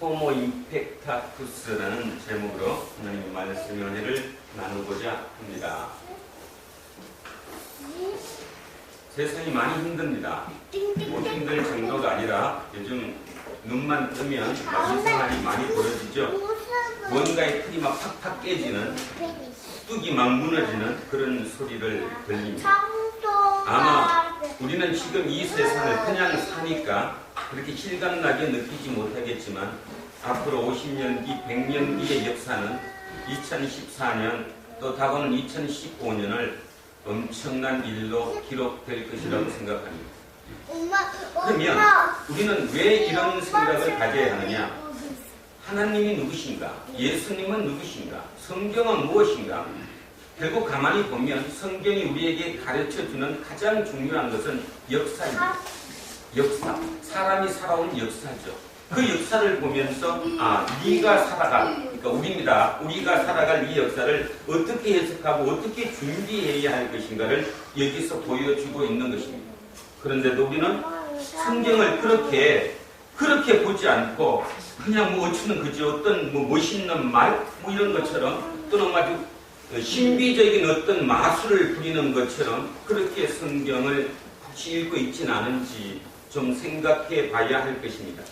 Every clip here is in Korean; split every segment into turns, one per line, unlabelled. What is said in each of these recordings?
호모 임팩타투스라는 제목으로 하나님의 말씀의 은혜를 나누고자 합니다. 세상이 많이 힘듭니다. 뭐 힘들 정도가 아니라 요즘 눈만 뜨면 이상한 많이 벌어지죠. 뭔가의 틀이 막 팍팍 깨지는, 뚝이 막 무너지는 그런 소리를 들립니다. 아마 우리는 지금 이 세상을 그냥 사니까 그렇게 실감나게 느끼지 못하겠지만 앞으로 50년 뒤, 100년 뒤의 역사는 2014년 또 다가오는 2015년을 엄청난 일로 기록될 것이라고 생각합니다. 그러면 우리는 왜 이런 생각을 가져야 하느냐? 하나님이 누구신가? 예수님은 누구신가? 성경은 무엇인가? 결국 가만히 보면 성경이 우리에게 가르쳐주는 가장 중요한 것은 역사입니다. 역사. 사람이 살아온 역사죠. 그 역사를 보면서 네가 살아갈, 그러니까 우리입니다. 우리가 살아갈 이 역사를 어떻게 해석하고 어떻게 준비해야 할 것인가를 여기서 보여주고 있는 것입니다. 그런데도 우리는 성경을 그렇게 보지 않고 그냥 뭐 어쩌면 그저 어떤 뭐 멋있는 말 뭐 이런 것처럼 또는 아주 신비적인 어떤 마술을 부리는 것처럼 그렇게 성경을 혹시 읽고 있지는 않은지 좀 생각해 봐야 할 것입니다.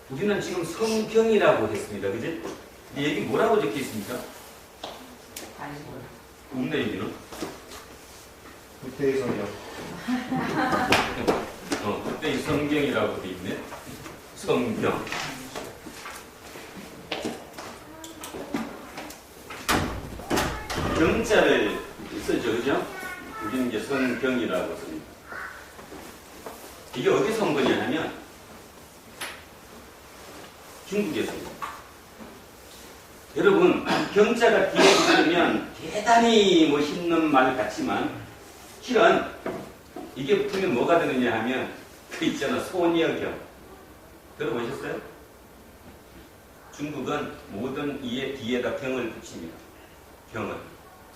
우리는 지금 성경이라고 했습니다. 그지? 여기 뭐라고 적혀 있습니까? 없네, 여기는.
그때의 성경.
그때의 성경이라고 되어 있네. 성경. 경자를 쓰죠, 그죠? 우리는 이제 성경이라고 씁니다. 이게 어디서 온 거냐면 중국에서입니다. 여러분, 경자가 뒤에 붙으면 대단히 멋있는 말 같지만 실은 이게 붙으면 뭐가 되느냐 하면 그 있잖아, 소녀경. 들어보셨어요? 중국은 모든 이의 뒤에다 경을 붙입니다. 경을.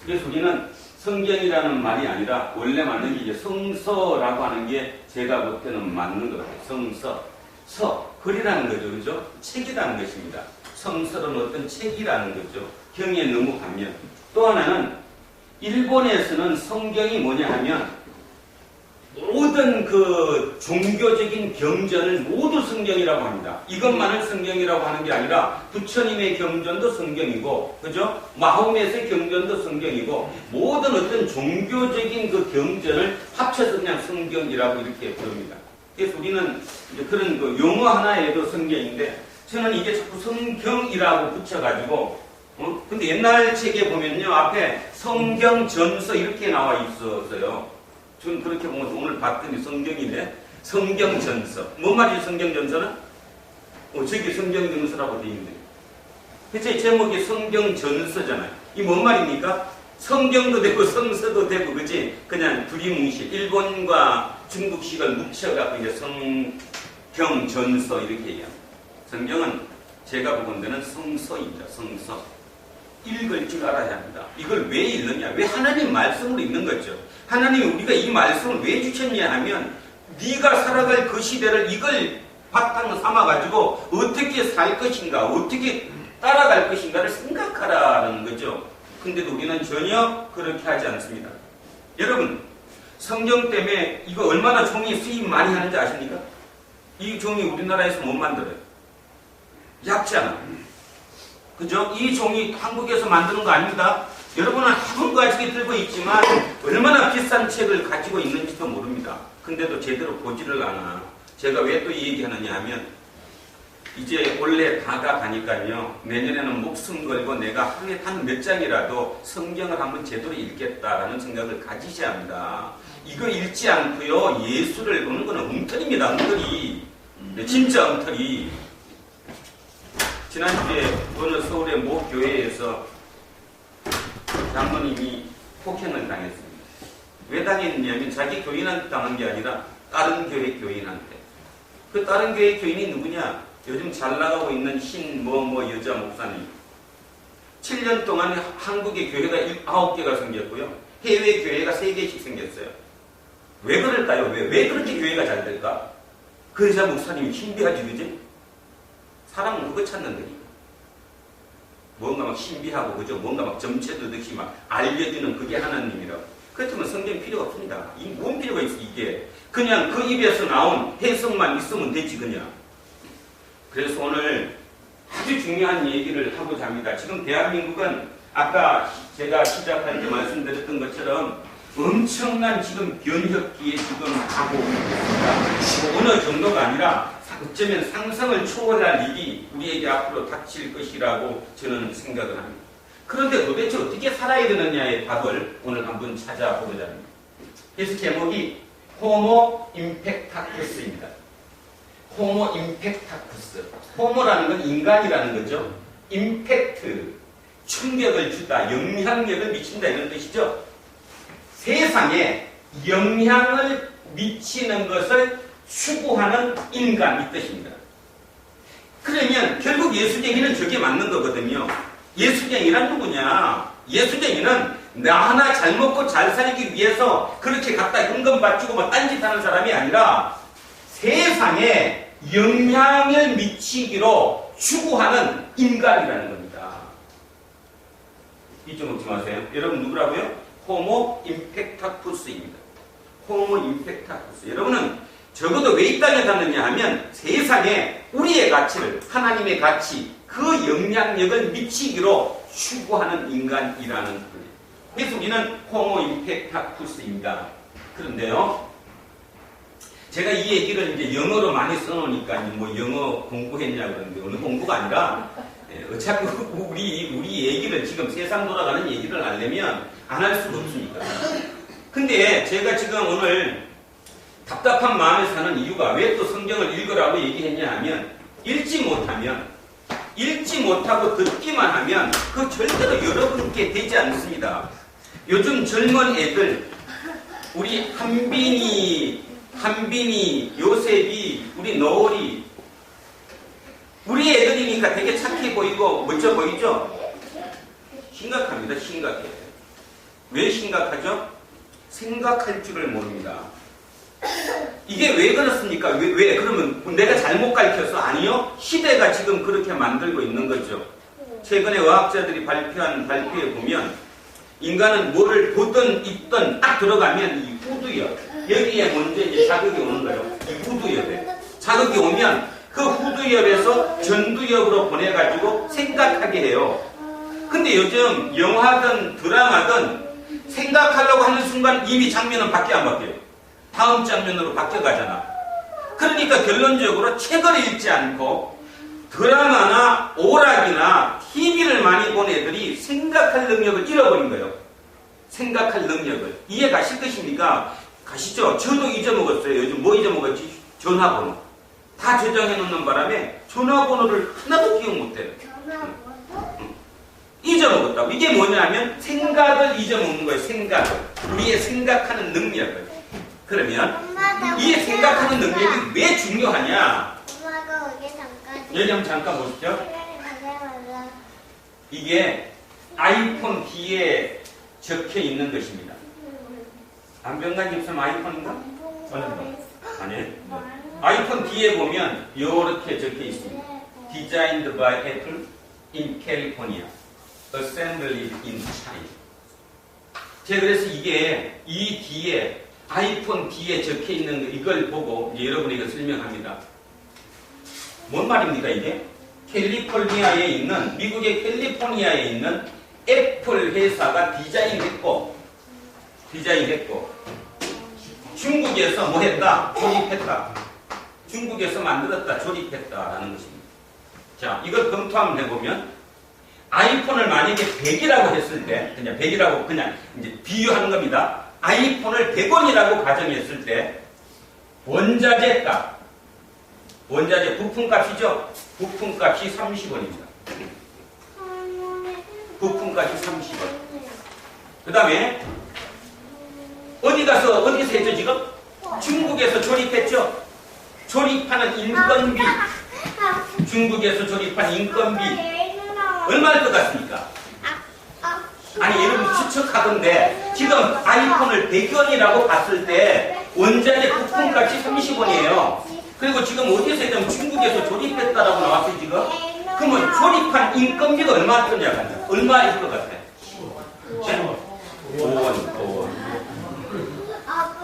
그래서 우리는 성경이라는 말이 아니라 원래 맞는 게 이제 성서라고 하는 게 제가 볼 때는 맞는 것 같아요. 성서. 서. 글이라는 거죠. 그죠? 책이라는 것입니다. 성서는 어떤 책이라는 거죠. 경에 넘어가면. 또 하나는 일본에서는 성경이 뭐냐 하면 모든 그 종교적인 경전을 모두 성경이라고 합니다. 이것만을 성경이라고 하는 게 아니라 부처님의 경전도 성경이고, 그죠? 마호메의 경전도 성경이고, 모든 어떤 종교적인 그 경전을 합쳐서 그냥 성경이라고 이렇게 부릅니다. 그래서 우리는 이제 그런 그 용어 하나에도 성경인데, 저는 이게 자꾸 성경이라고 붙여가지고, 근데 옛날 책에 보면요, 앞에 성경 전서 이렇게 나와 있었어요. 저는 그렇게 보면 오늘 봤더니 성경이네. 성경전서. 뭔 말이지 성경전서는? 저기 성경전서라고 되어 있는데. 그치? 제목이 성경전서잖아요. 이 뭔 말입니까? 성경도 되고 성서도 되고, 그치? 그냥 두리뭉실. 일본과 중국식을 묻혀갖고 이제 성경전서 이렇게 얘기합니다. 성경은 제가 보건 데는 성서입니다. 성서. 읽을 줄 알아야 합니다. 이걸 왜 읽느냐? 왜 하나님 말씀으로 읽는 거죠? 하나님이 우리가 이 말씀을 왜 주셨냐 하면 네가 살아갈 그 시대를 이걸 바탕으로 삼아가지고 어떻게 살 것인가, 어떻게 따라갈 것인가를 생각하라는 거죠. 근데도 우리는 전혀 그렇게 하지 않습니다. 여러분, 성경 때문에 이거 얼마나 종이 수입 많이 하는지 아십니까? 이 종이 우리나라에서 못 만들어요. 약잖아. 그죠? 이 종이 한국에서 만드는 거 아닙니다. 여러분은 한국 가지고 들고 있지만 얼마나 비싼 책을 가지고 있는지도 모릅니다. 근데도 제대로 보지를 않아. 제가 왜 또 이 얘기하느냐 하면 이제 원래 다가가니까요. 내년에는 목숨 걸고 내가 하루에 한 몇 장이라도 성경을 한번 제대로 읽겠다라는 생각을 가지셔야 합니다. 이거 읽지 않고요. 예수를 보는 거는 엉터리입니다. 엉터리. 진짜 엉터리. 지난주에 어느 서울의 모 교회에서 장로님이 폭행을 당했습니다. 왜 당했냐면 자기 교인한테 당한 게 아니라 다른 교회 교인한테. 그 다른 교회 교인이 누구냐? 요즘 잘 나가고 있는 여자 목사님. 7년 동안 한국의 교회가 9개가 생겼고요. 해외 교회가 3개씩 생겼어요. 왜 그럴까요? 왜 그렇게 교회가 잘 될까? 그 여자 목사님이 신비하지, 그지? 사람은 그거 찾는 거니까. 뭔가 막 신비하고 그죠? 뭔가 막 점쳐두듯이 막 알려주는 그게 하나님이라고. 그렇다면 성경 필요 없습니다. 뭔 필요가 있어 이게. 그냥 그 입에서 나온 해석만 있으면 되지 그냥. 그래서 오늘 아주 중요한 얘기를 하고자 합니다. 지금 대한민국은 아까 제가 시작할 때 말씀드렸던 것처럼 엄청난 지금 변혁기에 지금 가고 있습니다. 어느 정도가 아니라 어쩌면 상상을 초월할 일이 우리에게 앞으로 닥칠 것이라고 저는 생각을 합니다. 그런데 도대체 어떻게 살아야 되느냐의 답을 오늘 한번 찾아보고자 합니다. 그래서 제목이 호모 임팩타쿠스입니다. 호모 임팩타쿠스. 호모라는 건 인간이라는 거죠. 임팩트, 충격을 주다, 영향력을 미친다 이런 뜻이죠. 세상에 영향을 미치는 것을 추구하는 인간 이 뜻입니다. 그러면 결국 예수쟁이는 저게 맞는 거거든요. 예수쟁이란 누구냐? 예수쟁이는 나 하나 잘 먹고 잘 살기 위해서 그렇게 갖다 현금 바치고 뭐 딴짓하는 사람이 아니라 세상에 영향을 미치기로 추구하는 인간이라는 겁니다. 잊어먹지 마세요. 여러분 누구라고요? 호모 임팩타쿠스입니다. 호모 임팩타쿠스. 여러분은 적어도 왜 이 땅에 샀느냐 하면 세상에 우리의 가치를, 하나님의 가치, 그 영향력을 미치기로 추구하는 인간이라는 거예요. 그래서 우리는 호모 임팩타쿠스입니다. 그런데요, 제가 이 얘기를 이제 영어로 많이 써놓으니까 뭐 영어 공부했냐 그러는데 오늘 공부가 아니라 어차피 우리 얘기를 지금 세상 돌아가는 얘기를 하려면 안 할 수가 없으니까. 근데 제가 지금 오늘 답답한 마음에 사는 이유가 왜 또 성경을 읽으라고 얘기했냐 하면 읽지 못하고 듣기만 하면 그 절대로 여러분께 되지 않습니다. 요즘 젊은 애들 우리 한빈이, 요셉이, 우리 너울이 우리 애들이니까 되게 착해 보이고 멋져 보이죠? 심각합니다. 심각해. 왜 심각하죠? 생각할 줄을 모릅니다. 이게 왜 그렇습니까? 왜? 그러면 내가 잘못 가르쳤어? 아니요. 시대가 지금 그렇게 만들고 있는 거죠. 최근에 과학자들이 발표한 발표에 보면 인간은 뭐를 보든 입든 딱 들어가면 이 후두엽, 여기에 먼저 이제 자극이 오는 거예요. 이 후두엽에. 자극이 오면 그 후두엽에서 전두엽으로 보내가지고 생각하게 해요. 근데 요즘 영화든 드라마든 생각하려고 하는 순간 이미 장면은 밖에 안 바뀌어요. 다음 장면으로 바뀌어가잖아. 그러니까 결론적으로 책을 읽지 않고 드라마나 오락이나 TV를 많이 본 애들이 생각할 능력을 잃어버린 거예요. 생각할 능력을. 이해 가실 것입니까? 가시죠. 저도 잊어먹었어요. 요즘 뭐 잊어먹었지? 전화번호. 다 저장해 놓는 바람에 전화번호를 하나도 기억 못해요. 잊어먹었다고. 이게 뭐냐면 생각을 잊어먹는 거예요. 생각을. 우리의 생각하는 능력을. 그러면 이 생각하는 능력이 왜 중요하냐? 여기 한번 잠깐 보시죠. 이게 아이폰 뒤에 적혀 있는 것입니다. 안병관 집사님 아이폰인가? 아니. 아이폰 뒤에 보면 이렇게 적혀 있습니다. Designed by Apple in California. Assembled in China. 제가 그래서 이게 이 뒤에 아이폰 뒤에 적혀 있는 이걸 보고 여러분에게 설명합니다. 뭔 말입니까 이게? 캘리포니아에 있는 미국의 캘리포니아에 있는 애플 회사가 디자인했고 중국에서 뭐 했다? 조립했다. 중국에서 만들었다. 조립했다라는 것입니다. 자, 이걸 검토 한번 해보면 아이폰을 만약에 100이라고 했을 때 그냥 100이라고 그냥 이제 비유하는 겁니다. 아이폰을 100원이라고 가정했을 때 원자재 값, 원자재 부품값이죠. 부품값이 30원입니다. 부품값이 30원. 그 다음에 어디서 했죠 지금? 중국에서 조립했죠. 조립하는 인건비, 중국에서 조립한 인건비 얼마일 것 같습니까? 아니 여러분 추측하던데 지금 아이폰을 100원이라고 봤을 때 원자재 부품값이 30원이에요. 그리고 지금 어디서 지금 중국에서 조립했다라고 나왔어요 지금? 그러면 조립한 인건비가 얼마 들냐? 얼마일 것 같아?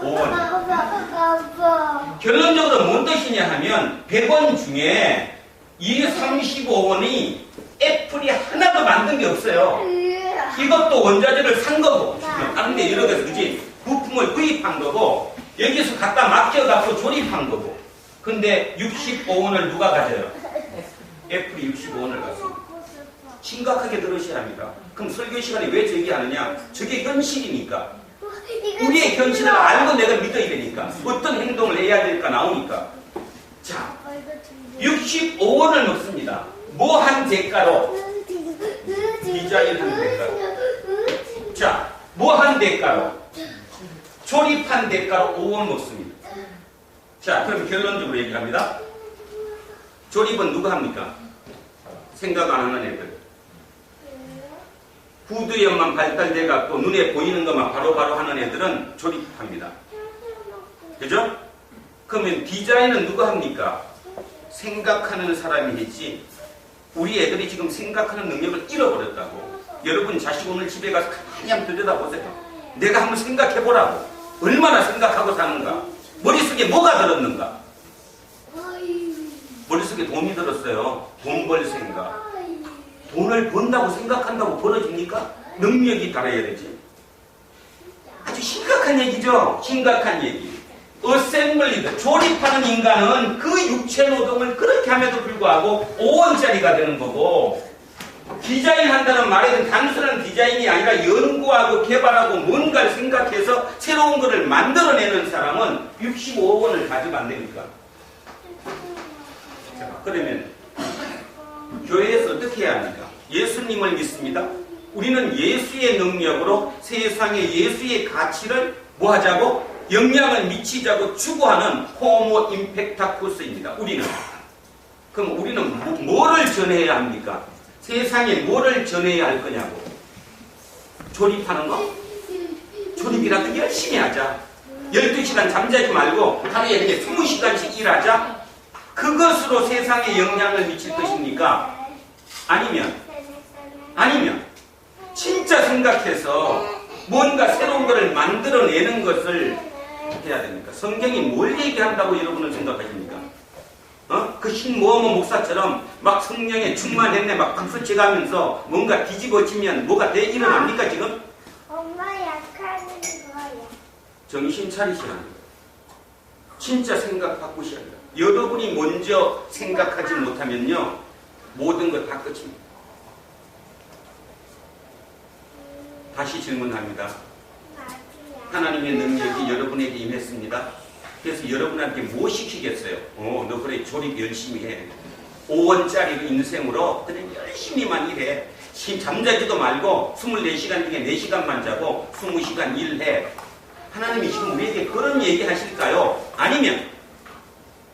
5원. 결론적으로 뭔 뜻이냐 하면 100원 중에 이 35원이 애플이 하나도 만든 게 없어요. 이것도 원자재를 산 거고 다른 데 여러 데서 그지 부품을 구입한 거고 여기서 갖다 맡겨갖고 조립한 거고. 근데 65원을 누가 가져요? 애플이 65원을 가져요. 심각하게 들으셔야 합니다. 그럼 설교 시간에 왜 제기하느냐? 저게 현실이니까. 우리의 현실을 알고 내가 믿어야 되니까. 어떤 행동을 해야 될까 나오니까. 자, 65원을 먹습니다. 뭐 한 대가로? 디자인한 대가로. 자, 뭐 한 대가로? 조립한 대가로 5원 먹습니다. 자, 그럼 결론적으로 얘기합니다. 조립은 누가 합니까? 생각 안 하는 애들. 후두연만 발달돼 갖고 눈에 보이는 것만 바로바로 하는 애들은 조립합니다. 그죠? 그러면 디자인은 누가 합니까? 생각하는 사람이 했지. 우리 애들이 지금 생각하는 능력을 잃어버렸다고. 여러분 자식 오늘 집에 가서 가만히 한번 들여다보세요. 내가 한번 생각해보라고. 얼마나 생각하고 사는가. 머릿속에 뭐가 들었는가. 머릿속에 돈이 들었어요. 돈 벌 생각. 돈을 번다고 생각한다고 벌어집니까? 능력이 달아야 되지. 아주 심각한 얘기죠. 심각한 얘기. 어셈블리드, 조립하는 인간은 그 육체 노동을 그렇게 함에도 불구하고 5원짜리가 되는 거고, 디자인한다는 말에는 단순한 디자인이 아니라 연구하고 개발하고 뭔가를 생각해서 새로운 것을 만들어내는 사람은 65원을 가지면 안 됩니까? 자, 그러면 교회에서 어떻게 해야 합니까? 예수님을 믿습니다. 우리는 예수의 능력으로 세상에 예수의 가치를 뭐 하자고? 영향을 미치자고 추구하는 호모 임팩타쿠스입니다. 우리는. 그럼 우리는 뭐를 전해야 합니까? 세상에 뭐를 전해야 할 거냐고. 조립하는 거? 조립이라도 열심히 하자. 12시간 잠자지 말고 하루에 그냥 20시간씩 일하자. 그것으로 세상에 영향을 미칠 것입니까? 아니면 진짜 생각해서 뭔가 새로운 것을 만들어내는 것을 해야 됩니까? 성경이 뭘 얘기한다고 여러분은 생각하십니까? 그 신모어모 목사처럼 막 성령에 충만했네 막 박수 쳐가면서 뭔가 뒤집어지면 뭐가 일어납니까 지금?
엄마 약하는 거야.
정신 차리셔야 합니다. 진짜 생각 바꾸셔야 합니다. 여러분이 먼저 생각하지 못하면요 모든 것 다 끝입니다. 다시 질문합니다. 하나님의 능력이 여러분에게 임했습니다. 그래서 여러분한테 뭐 시키겠어요? 너 그래 조립 열심히 해. 5원짜리 인생으로 그냥 열심히만 일해. 잠자지도 말고 24시간 중에 4시간만 자고 20시간 일해. 하나님이 지금 우리에게 그런 얘기 하실까요? 아니면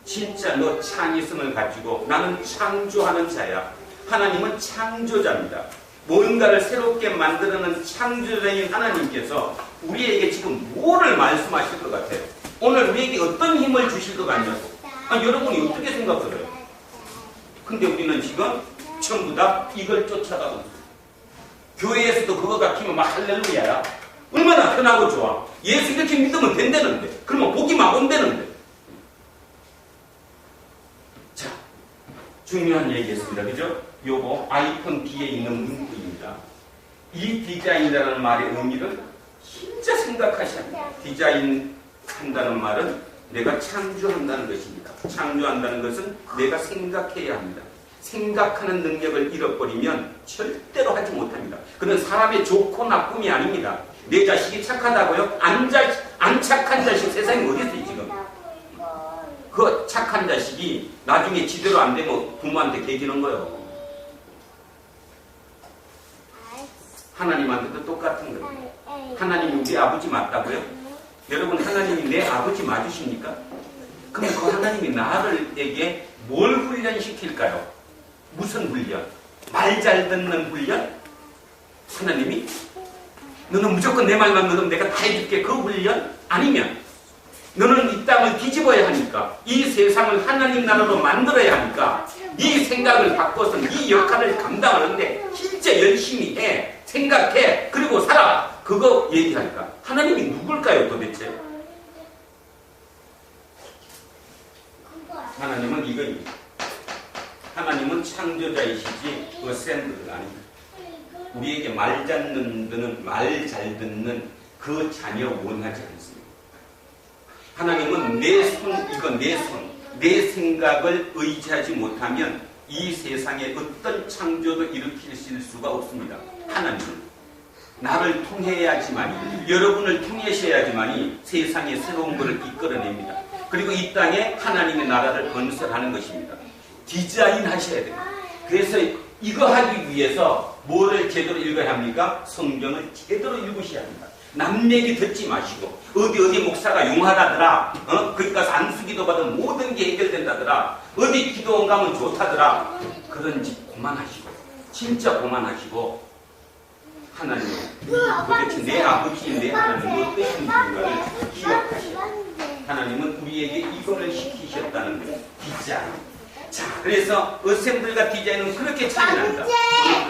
진짜 너 창의성을 가지고 나는 창조하는 자야. 하나님은 창조자입니다. 뭔가를 새롭게 만들어내는 창조자인 하나님께서 우리에게 지금 뭐를 말씀하실 것 같아요? 오늘 우리에게 어떤 힘을 주실 것 같냐고. 여러분이 어떻게 생각해요? 근데 우리는 지금 전부 다 이걸 쫓아가고 있어요. 교회에서도 그거 같으면 막 할렐루야야. 얼마나 편하고 좋아. 예수 이렇게 믿으면 된다는데. 그러면 복이 막 온다는데. 자, 중요한 얘기했습니다. 그죠? 요거 아이폰 뒤에 있는 문구입니다. 이 디자인이라는 말의 의미를 진짜 생각하셔야 합니다. 디자인 한다는 말은 내가 창조한다는 것입니다. 창조한다는 것은 내가 생각해야 합니다. 생각하는 능력을 잃어버리면 절대로 하지 못합니다. 그건 사람의 좋고 나쁨이 아닙니다. 내 자식이 착하다고요? 안 착한 자식 세상에 어디 있어요 지금? 그 착한 자식이 나중에 지대로 안 되면 부모한테 개기는 거예요. 하나님한테도 똑같은 거예요. 하나님이 우리 아버지 맞다고요? 여러분 하나님이 내 아버지 맞으십니까? 그럼 그 하나님이 나에게 뭘 훈련시킬까요? 무슨 훈련? 말 잘 듣는 훈련? 하나님이 너는 무조건 내 말만 믿으면 내가 다 해줄게 그 훈련? 아니면 너는 이 땅을 뒤집어야 하니까, 이 세상을 하나님 나라로 만들어야 하니까 네 생각을 바꿔서 네 역할을 감당하는데 진짜 열심히 해, 생각해, 그리고 살아. 그거 얘기하니까 하나님이 누굴까요 도대체? 하나님은 이거입니다. 하나님은 창조자이시지 어셈블러가 아닙니다. 우리에게 말 잘 듣는 그 자녀 원하지 않습니다. 하나님은 내 생각을 의지하지 못하면 이 세상에 어떤 창조도 일으키실 수가 없습니다. 하나님은 나를 통해야지만이, 여러분을 통해셔야지만이 세상에 새로운 것을 이끌어냅니다. 그리고 이 땅에 하나님의 나라를 건설하는 것입니다. 디자인 하셔야 돼요. 그래서 이거 하기 위해서 뭐를 제대로 읽어야 합니까? 성경을 제대로 읽으셔야 합니다. 남 얘기 듣지 마시고 어디 목사가 용하다더라, 거기 가서 안수기도 받으면 모든 게 해결된다더라, 어디 기도원 가면 좋다더라, 그런 짓 그만하시고, 진짜 그만하시고, 하나님 도대체 내 아버지 내 하나님은 어떠신 분인가를 기억하시고, 하나님은 우리에게 이거를 시키셨다는 거예요. 디자인. 자, 그래서 어셈블과 디자인은 그렇게 차이 납니다.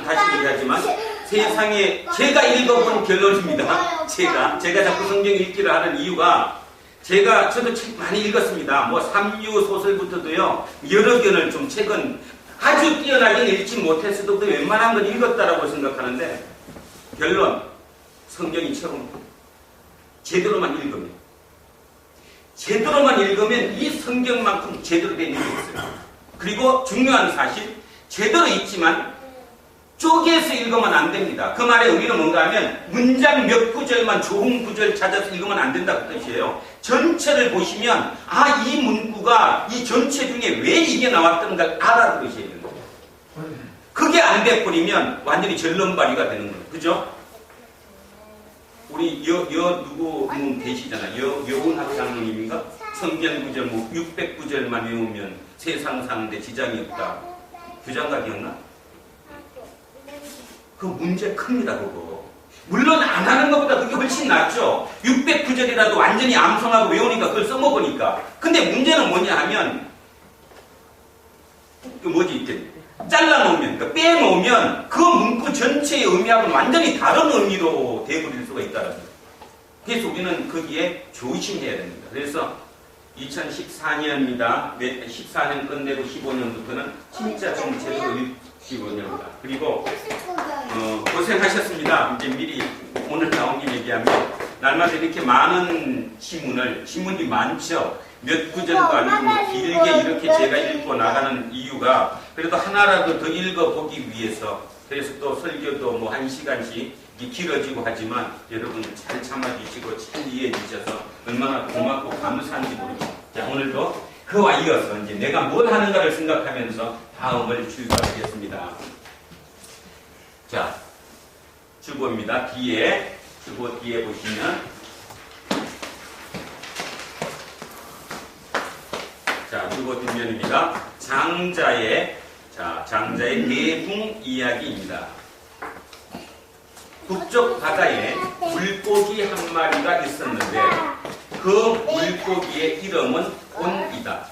다시 얘기하지만 세상에 제가 읽어본 결론입니다. 제가 자꾸 성경 읽기를 하는 이유가, 저도 책 많이 읽었습니다. 뭐 삼류 소설부터도요, 여러 견을 좀 책은 아주 뛰어나게 읽지 못했어도 웬만한 건 읽었다라고 생각하는데, 결론, 성경이 최고입니다. 제대로만 읽으면 이 성경만큼 제대로 된 일이 있어요. 그리고 중요한 사실, 제대로 읽지만 쪼개서 읽으면 안 됩니다. 그 말의 의미는 뭔가 하면 문장 몇 구절만 좋은 구절 찾아서 읽으면 안 된다고 뜻이에요. 전체를 보시면 이 문구가 이 전체 중에 왜 이게 나왔던가 알아들으셔야 되는 거예요. 그게 안 돼버리면 완전히 절름발이가 되는 거예요. 그죠? 우리 누구 계시잖아요. 여운학 장로님인가? 성경 구절 600구절만 외우면 세상 사는데 지장이 없다. 부장가 기억나? 그 문제 큽니다, 그거. 물론 안 하는 것보다 그게 훨씬 낫죠. 600구절이라도 완전히 암송하고 외우니까 그걸 써먹으니까. 근데 문제는 뭐냐 하면, 잘라놓으면, 그러니까 빼놓으면 그 문구 전체의 의미하고는 완전히 다른 의미로 돼버릴 수가 있다는 거예요. 그래서 우리는 거기에 조심해야 됩니다. 그래서 2014년입니다. 14년 끝내고 15년부터는 진짜 좀 제대로 읽히고 있습니다. 그리고 고생하셨습니다. 이제 미리 오늘 나온 김에 얘기하면, 날마다 이렇게 많은 지문이 많죠. 몇 구절도 아니고 길게 이렇게 제가 읽고 나가는 이유가, 그래도 하나라도 더 읽어보기 위해서, 그래서 또 설교도 뭐 1시간씩 길어지고 하지만 여러분 잘 참아주시고 잘 이해해 주셔서 얼마나 고맙고 감사한지 모르겠습니다. 자, 오늘도 그와 이어서 이제 내가 뭘 하는가를 생각하면서 다음을 출발하겠습니다. 자, 주보입니다. 주보 뒤에 보시면, 자, 주보 뒷면입니다. 장자의 대붕 이야기입니다. 북쪽 바다에 물고기 한 마리가 있었는데 그 물고기의 이름은 곤이다.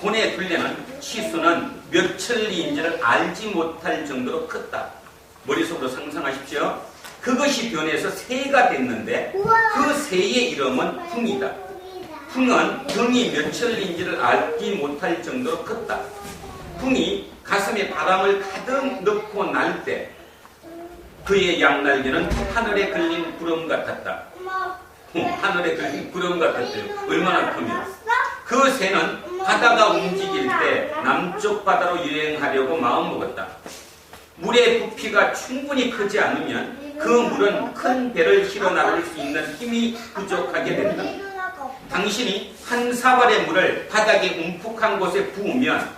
곤의 둘레는 치수는 몇 천리인지를 알지 못할 정도로 컸다. 머릿속으로 상상하십시오. 그것이 변해서 새가 됐는데 그 새의 이름은 풍이다. 풍은 등이 몇 천리인지를 알지 못할 정도로 컸다. 풍이 가슴에 바람을 가득 넣고 날 때 그의 양날개는 하늘에 걸린 구름 같았다. 하늘에 걸린 구름 같았대요. 얼마나 크면. 그 새는 바다가 움직일 때 남쪽 바다로 여행하려고 마음먹었다. 물의 부피가 충분히 크지 않으면 그 물은 큰 배를 실어 나를 수 있는 힘이 부족하게 된다. 당신이 한 사발의 물을 바닥에 움푹한 곳에 부으면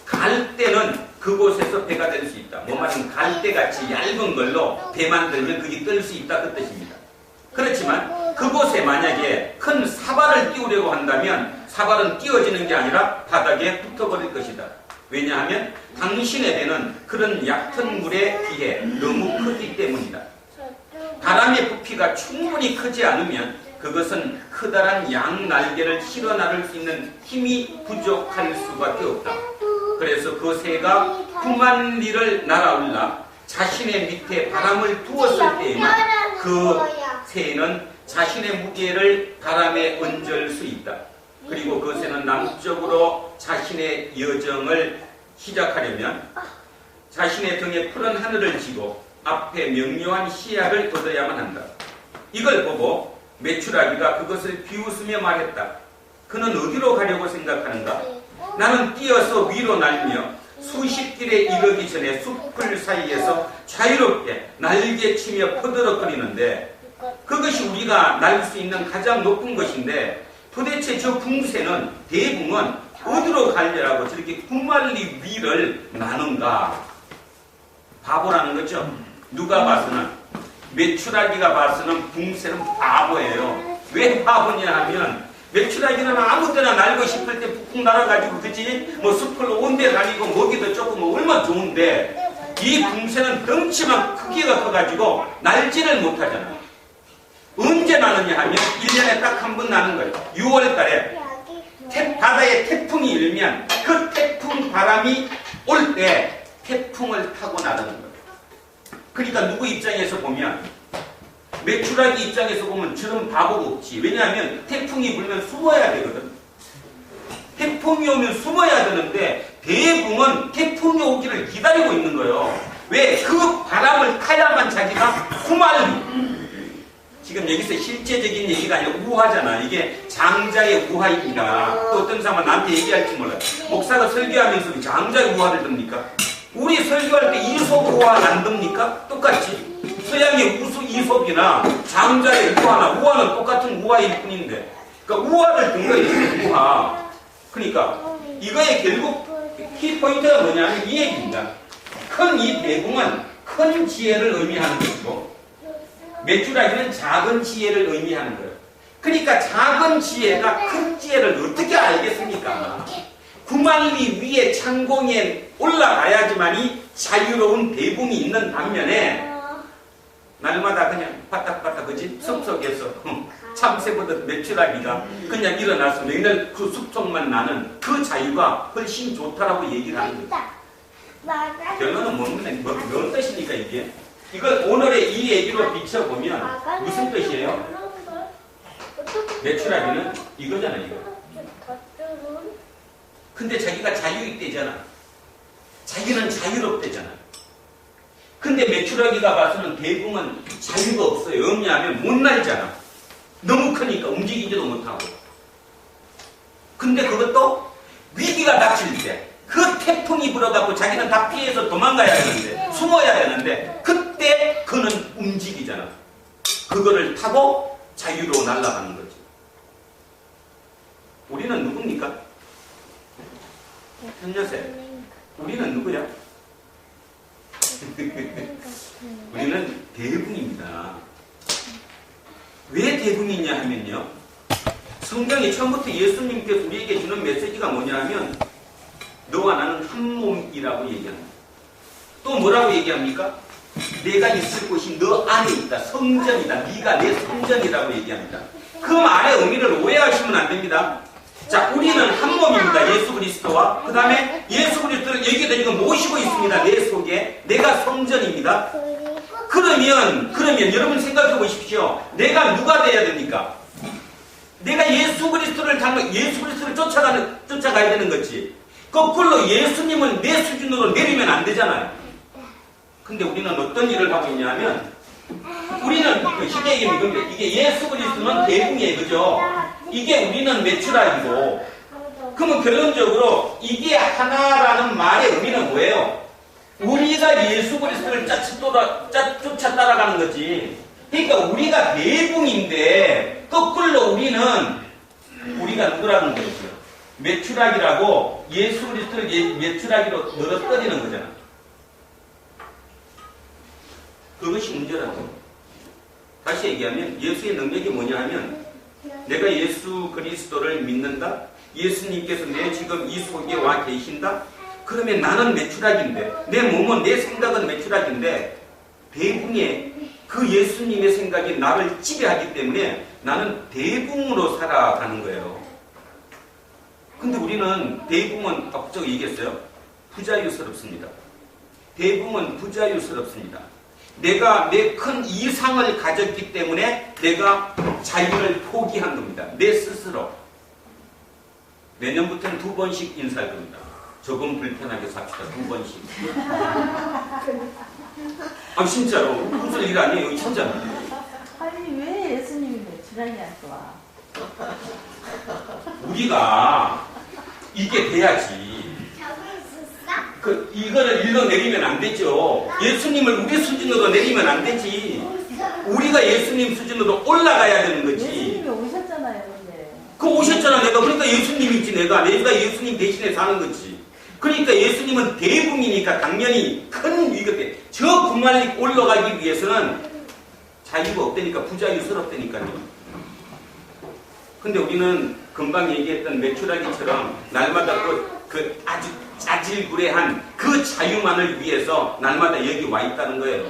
갈대는 그곳에서 배가 될 수 있다. 뭐 말하면 갈대같이 얇은 걸로 배 만들면 그게 뜰 수 있다, 그 뜻입니다. 그렇지만 그곳에 만약에 큰 사발을 띄우려고 한다면 사발은 띄워지는 게 아니라 바닥에 붙어버릴 것이다. 왜냐하면 당신의 배는 그런 얕은 물에 비해 너무 크기 때문이다. 바람의 부피가 충분히 크지 않으면 그것은 커다란 양 날개를 실어 나를 수 있는 힘이 부족할 수밖에 없다. 그래서 그 새가 9만 리를 날아올라 자신의 밑에 바람을 두었을 때에만 그 새는 자신의 무게를 바람에 얹을 수 있다. 그리고 그 새는 남쪽으로 자신의 여정을 시작하려면 자신의 등에 푸른 하늘을 지고 앞에 명료한 시야를 얻어야만 한다. 이걸 보고 메추라기가 그것을 비웃으며 말했다. 그는 어디로 가려고 생각하는가? 나는 뛰어서 위로 날며 수십 길에 이르기 전에 숲풀 사이에서 자유롭게 날개치며 퍼들어거리는데 그것이 우리가 날 수 있는 가장 높은 것인데 도대체 저 붕새는 대붕은 어디로 가려고 저렇게 9만리 위를 나는가? 바보라는 거죠. 누가 봐서는 메추라기가 봐서는 붕새는 바보예요. 왜 바보냐 하면 메추라기는 아무 때나 날고 싶을 때 푹푹 날아가지고 그치? 뭐 숲을 온데 다니고 먹이도 조금 얼마나 좋은데 이 붕새는 덩치만 크기가 커가지고 날지를 못하잖아. 언제 나느냐 하면 1년에 딱 한 번 나는 거예요. 6월 달에 바다에 태풍이 일면 그 태풍 바람이 올 때 태풍을 타고 나가는 거예요. 그러니까 누구 입장에서 보면 메추라기 입장에서 보면 저런 바보가 없지. 왜냐하면 태풍이 불면 숨어야 되거든. 태풍이 오면 숨어야 되는데 대붕은 태풍이 오기를 기다리고 있는 거예요. 왜? 그 바람을 타야만 자기가 9만리. 지금 여기서 실제적인 얘기가 아니라 우화잖아. 이게 장자의 우화입니다. 또 어떤 사람은 나한테 얘기할지 몰라요. 목사가 설교하면서 장자의 우화를 듭니까? 우리 설교할 때 이솝 우화 안 듭니까? 똑같이. 서양의 이솝이나 장자의 우화나 우화는 똑같은 우화일 뿐인데. 그러니까 우화를 든 거예요. 우화. 그러니까 이거의 결국 키포인트가 뭐냐면 이 얘기입니다. 큰 이 대붕은 큰 지혜를 의미하는 것이고 메추라기는 작은 지혜를 의미하는 거예요. 그러니까 작은 지혜가 큰 지혜를 어떻게 알겠습니까? 9만리 위에 창공에 올라가야지만이 자유로운 대붕이 있는 반면에 날마다 그냥 바닥바닥 그지? 숲속에서 참새보다 메추라기가 그냥 일어나서 맨날 그 숲속만 나는 그 자유가 훨씬 좋다라고 얘기를 하는 거예요. 결론은 뭔 뜻입니까 이게? 이걸 오늘의 이 얘기로 비춰보면 무슨 뜻이에요? 메추라기는 이거잖아 이거. 근데 자기가 자유있대잖아. 자기는 자유롭대잖아. 근데 메추라기가 봐서는 대붕은 자유가 없어요. 왜냐하면 못 날잖아. 너무 크니까 움직이지도 못하고. 근데 그것도 위기가 닥칠 때 그 태풍이 불어갖고 자기는 다 피해서 도망가야 되는데 숨어야 되는데 그때 그는 움직이잖아. 그거를 타고 자유로 날아가는 거지. 우리는 누굽니까? 현녀세. 우리는 누구야? 우리는 대붕입니다. 왜 대붕이냐 하면요. 성경이 처음부터 예수님께서 우리에게 주는 메시지가 뭐냐 하면 너와 나는 한 몸이라고 얘기합니다. 또 뭐라고 얘기합니까? 내가 있을 곳이 너 안에 있다. 성전이다. 네가 내 성전이라고 얘기합니다. 그 말의 의미를 오해하시면 안 됩니다. 자, 우리는 한 몸입니다. 예수 그리스도와. 그 다음에 예수 그리스도를 여기다 지금 모시고 있습니다. 내 속에. 내가 성전입니다. 그러면 여러분 생각해 보십시오. 내가 누가 돼야 됩니까? 내가 예수 그리스도를 예수 그리스도를 쫓아가야 되는 거지. 거꾸로 예수님을 내 수준으로 내리면 안 되잖아요. 근데 우리는 어떤 일을 하고 있냐면 우리는 이게 예수 그리스도는 대붕이에요. 그죠? 이게 우리는 메추라기고. 그러면 결론적으로 이게 하나라는 말의 의미는 뭐예요? 우리가 예수 그리스도를 쫓아 따라가는 거지. 그러니까 우리가 대붕인데 거꾸로 우리가 누구라는 거죠? 메추라기라고 예수 그리스도를 메추라기로 늘어뜨리는 거잖아. 그것이 문제라고. 다시 얘기하면 예수의 능력이 뭐냐 하면 내가 예수 그리스도를 믿는다. 예수님께서 내 지금 이 속에 와 계신다. 그러면 나는 메추라기인데 내 몸은 내 생각은 메추라기인데 대붕의 그 예수님의 생각이 나를 지배하기 때문에 나는 대붕으로 살아가는 거예요. 근데 우리는 대붕은 앞서 얘기했어요. 부자유스럽습니다. 대붕은 부자유스럽습니다. 내가 내 큰 이상을 가졌기 때문에 내가 자유를 포기한 겁니다. 내 스스로. 내년부터는 2번씩 인사할 겁니다. 조금 불편하게 삽시다. 2번씩. 아 진짜로 무슨 일 아니에요. 진짜.
아니 왜 예수님이 매출하게 안 좋아?
우리가 이게 돼야지. 이거를 일로 내리면 안 되죠. 예수님을 우리 수준으로 내리면 안 되지. 우리가 예수님 수준으로 올라가야 되는 거지.
예수님이 오셨잖아요, 근데.
그 오셨잖아, 내가. 그러니까 예수님이지, 내가 예수님 대신에 사는 거지. 그러니까 예수님은 대붕이니까 당연히 큰 위기가 돼. 저 궁을 올라가기 위해서는 자유가 없다니까, 부자유스럽다니까요. 근데 우리는 금방 얘기했던 메추라기처럼 날마다 그 아주 짜질구레한 그 자유만을 위해서 날마다 여기 와 있다는 거예요.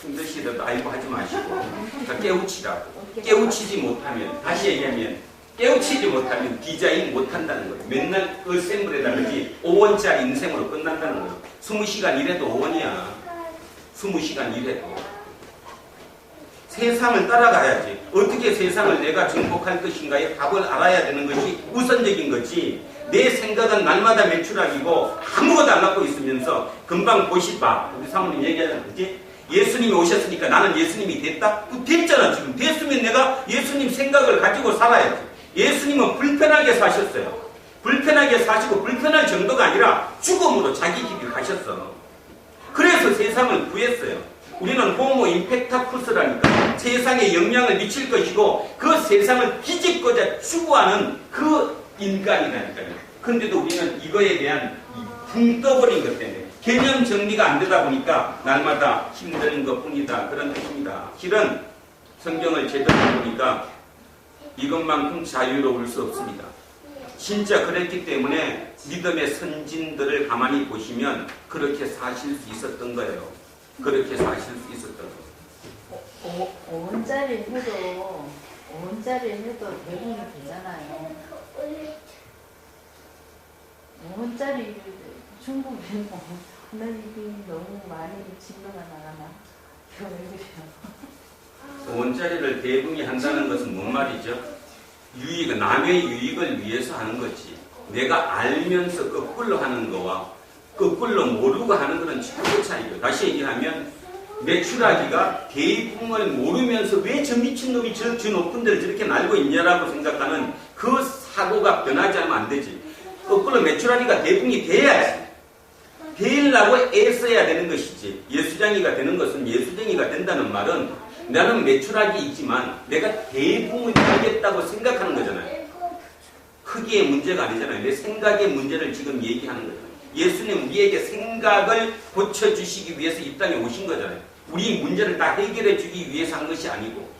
힘드시더라도 아이고 하지 마시고 다 깨우치라고. 깨우치지 못하면, 다시 얘기하면 깨우치지 못하면 디자인 못한다는 거예요. 맨날 어셈블에다 그러지 5원짜리 인생으로 끝난다는 거예요. 20시간 일해도 5원이야. 20시간 일해도. 세상을 따라가야지. 어떻게 세상을 내가 정복할 것인가에 답을 알아야 되는 것이 우선적인 거지. 내 생각은 날마다 매출하기고 아무것도 안 갖고 있으면서 금방 보시봐. 우리 사모님 얘기하잖아. 그치? 예수님이 오셨으니까 나는 예수님이 됐다? 됐잖아 지금. 됐으면 내가 예수님 생각을 가지고 살아야지. 예수님은 불편하게 사셨어요. 불편하게 사시고 불편할 정도가 아니라 죽음으로 자기 길을 가셨어. 그래서 세상을 구했어요. 우리는 호모 임팩타쿠스라니까 세상에 영향을 미칠 것이고 그 세상을 뒤집고자 추구하는 그 인간이라니까요. 근데도 우리는 이거에 대한 붕 떠버린 것 때문에 개념 정리가 안 되다 보니까 날마다 힘든 것 뿐이다. 그런 뜻입니다. 실은 성경을 제대로 보니까 이것만큼 자유로울 수 없습니다. 진짜 그랬기 때문에 믿음의 선진들을 가만히 보시면 그렇게 사실 수 있었던 거예요. 그렇게 사실 수 있었던 거예요.
5원짜리 해도 대부분이 되잖아요. 5원짜리 중국에 하나님이 너무 많이 진로가 나가나? 왜 그래요?
5원짜리를 대붕이 한다는 것은 뭔 말이죠? 남의 유익을 위해서 하는 거지. 내가 알면서 거꾸로 하는 거와 거꾸로 모르고 하는 것은 최고 차이죠. 다시 얘기하면 매출하기가 대붕을 모르면서 왜 저 미친놈이 저 높은 데를 저렇게 날고 있냐라고 생각하는 그 사고가 변하지 않으면 안 되지. 거꾸로 매출하기가 대붕이 돼야지. 되려고 애써야 되는 것이지. 예수장이가 되는 것은 예수쟁이가 된다는 말은 나는 매출하기 있지만 내가 대붕을 되겠다고 생각하는 거잖아요. 크기의 문제가 아니잖아요. 내 생각의 문제를 지금 얘기하는 거잖아요. 예수님 우리에게 생각을 고쳐주시기 위해서 이 땅에 오신 거잖아요. 우리 문제를 다 해결해 주기 위해서 한 것이 아니고.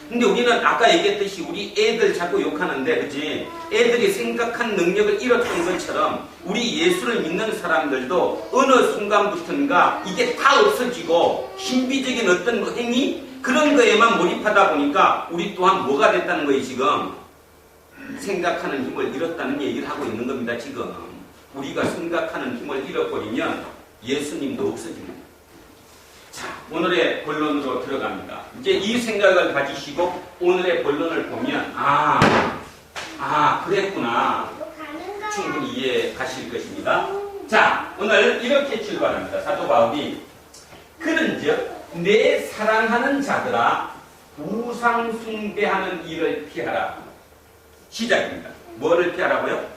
근데 우리는 아까 얘기했듯이 우리 애들 자꾸 욕하는데, 그치? 애들이 생각한 능력을 잃었던 것처럼 우리 예수를 믿는 사람들도 어느 순간부터인가 이게 다 없어지고 신비적인 어떤 행위? 그런 거에만 몰입하다 보니까 우리 또한 뭐가 됐다는 거예요, 지금? 생각하는 힘을 잃었다는 얘기를 하고 있는 겁니다, 지금. 우리가 생각하는 힘을 잃어버리면 예수님도 없어집니다. 자, 오늘의 본론으로 들어갑니다. 이제 이 생각을 가지시고 오늘의 본론을 보면 그랬구나. 충분히 이해 가실 것입니다. 자, 오늘 이렇게 출발합니다. 사도 바울이 그런즉 내 사랑하는 자들아 우상 숭배하는 일을 피하라. 시작입니다. 뭐를 피하라고요?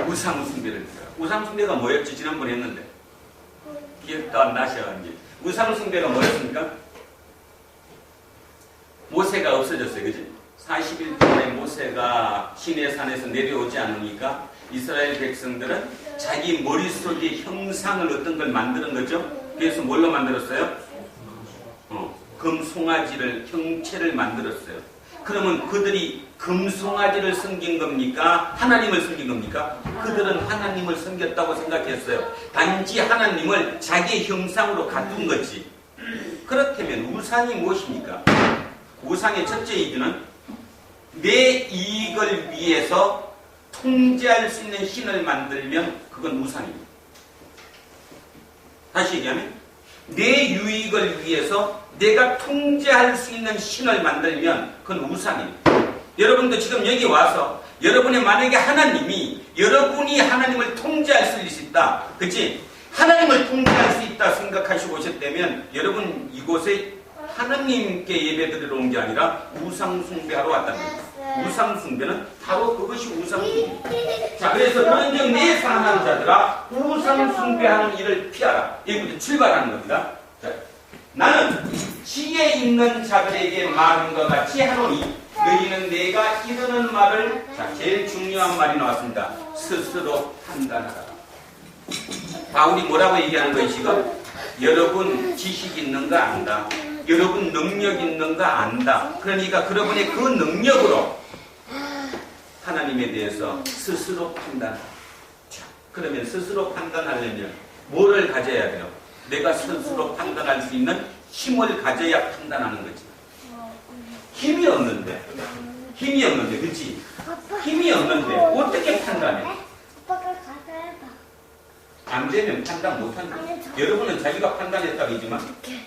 우상 숭배를 피하라. 우상 숭배가 뭐였지? 지난번에 했는데 기억도 안 나셔. 우상 숭배가 뭐였습니까? 모세가 없어졌어요. 그지? 40일 동안에 모세가 시내산에서 내려오지 않으니까 이스라엘 백성들은 자기 머릿속에 형상을 어떤 걸 만드는 거죠. 그래서 뭘로 만들었어요? 금송아지를, 형체를 만들었어요. 그러면 그들이 금송아지를 섬긴 겁니까? 하나님을 섬긴 겁니까? 그들은 하나님을 섬겼다고 생각했어요. 단지 하나님을 자기 형상으로 갖둔 거지. 그렇다면 우상이 무엇입니까? 우상의 첫째 이유는 내 이익을 위해서 통제할 수 있는 신을 만들면 그건 우상입니다. 다시 얘기하면 내 유익을 위해서 내가 통제할 수 있는 신을 만들면 그건 우상입니다. 여러분도 지금 여기 와서 여러분의 만약에 하나님이 여러분이 하나님을 통제할 수 있다. 그치? 하나님을 통제할 수 있다 생각하시고 오셨다면 여러분 이곳에 하나님께 예배드리러 온 게 아니라 우상숭배하러 왔다는 거예요. 우상숭배는 바로 그것이 우상숭배입니다. 자, 그래서 그런즉 내 사랑하는 자들아 우상숭배하는 일을 피하라. 여기부터 출발하는 겁니다. 자, 나는 지혜 있는 자들에게 말한 것 같이 하노니 너희는 내가 이르는 말을, 자, 제일 중요한 말이 나왔습니다. 스스로 판단하라. 바울이 뭐라고 얘기하는 거예요 지금? 여러분 지식 있는가 안다. 여러분 능력 있는가 안다. 그러니까 여러분의 그 능력으로 하나님에 대해서 스스로 판단하라. 자, 그러면 스스로 판단하려면 뭐를 가져야 돼요? 내가 스스로 판단할 수 있는 힘을 가져야 판단하는 거지. 힘이 없는데, 그치? 힘이 없는데 어떻게 판단해?
오빠가 가서 해봐.
안 되면 판단 못한다. 여러분은 자기가 판단했다고 하지만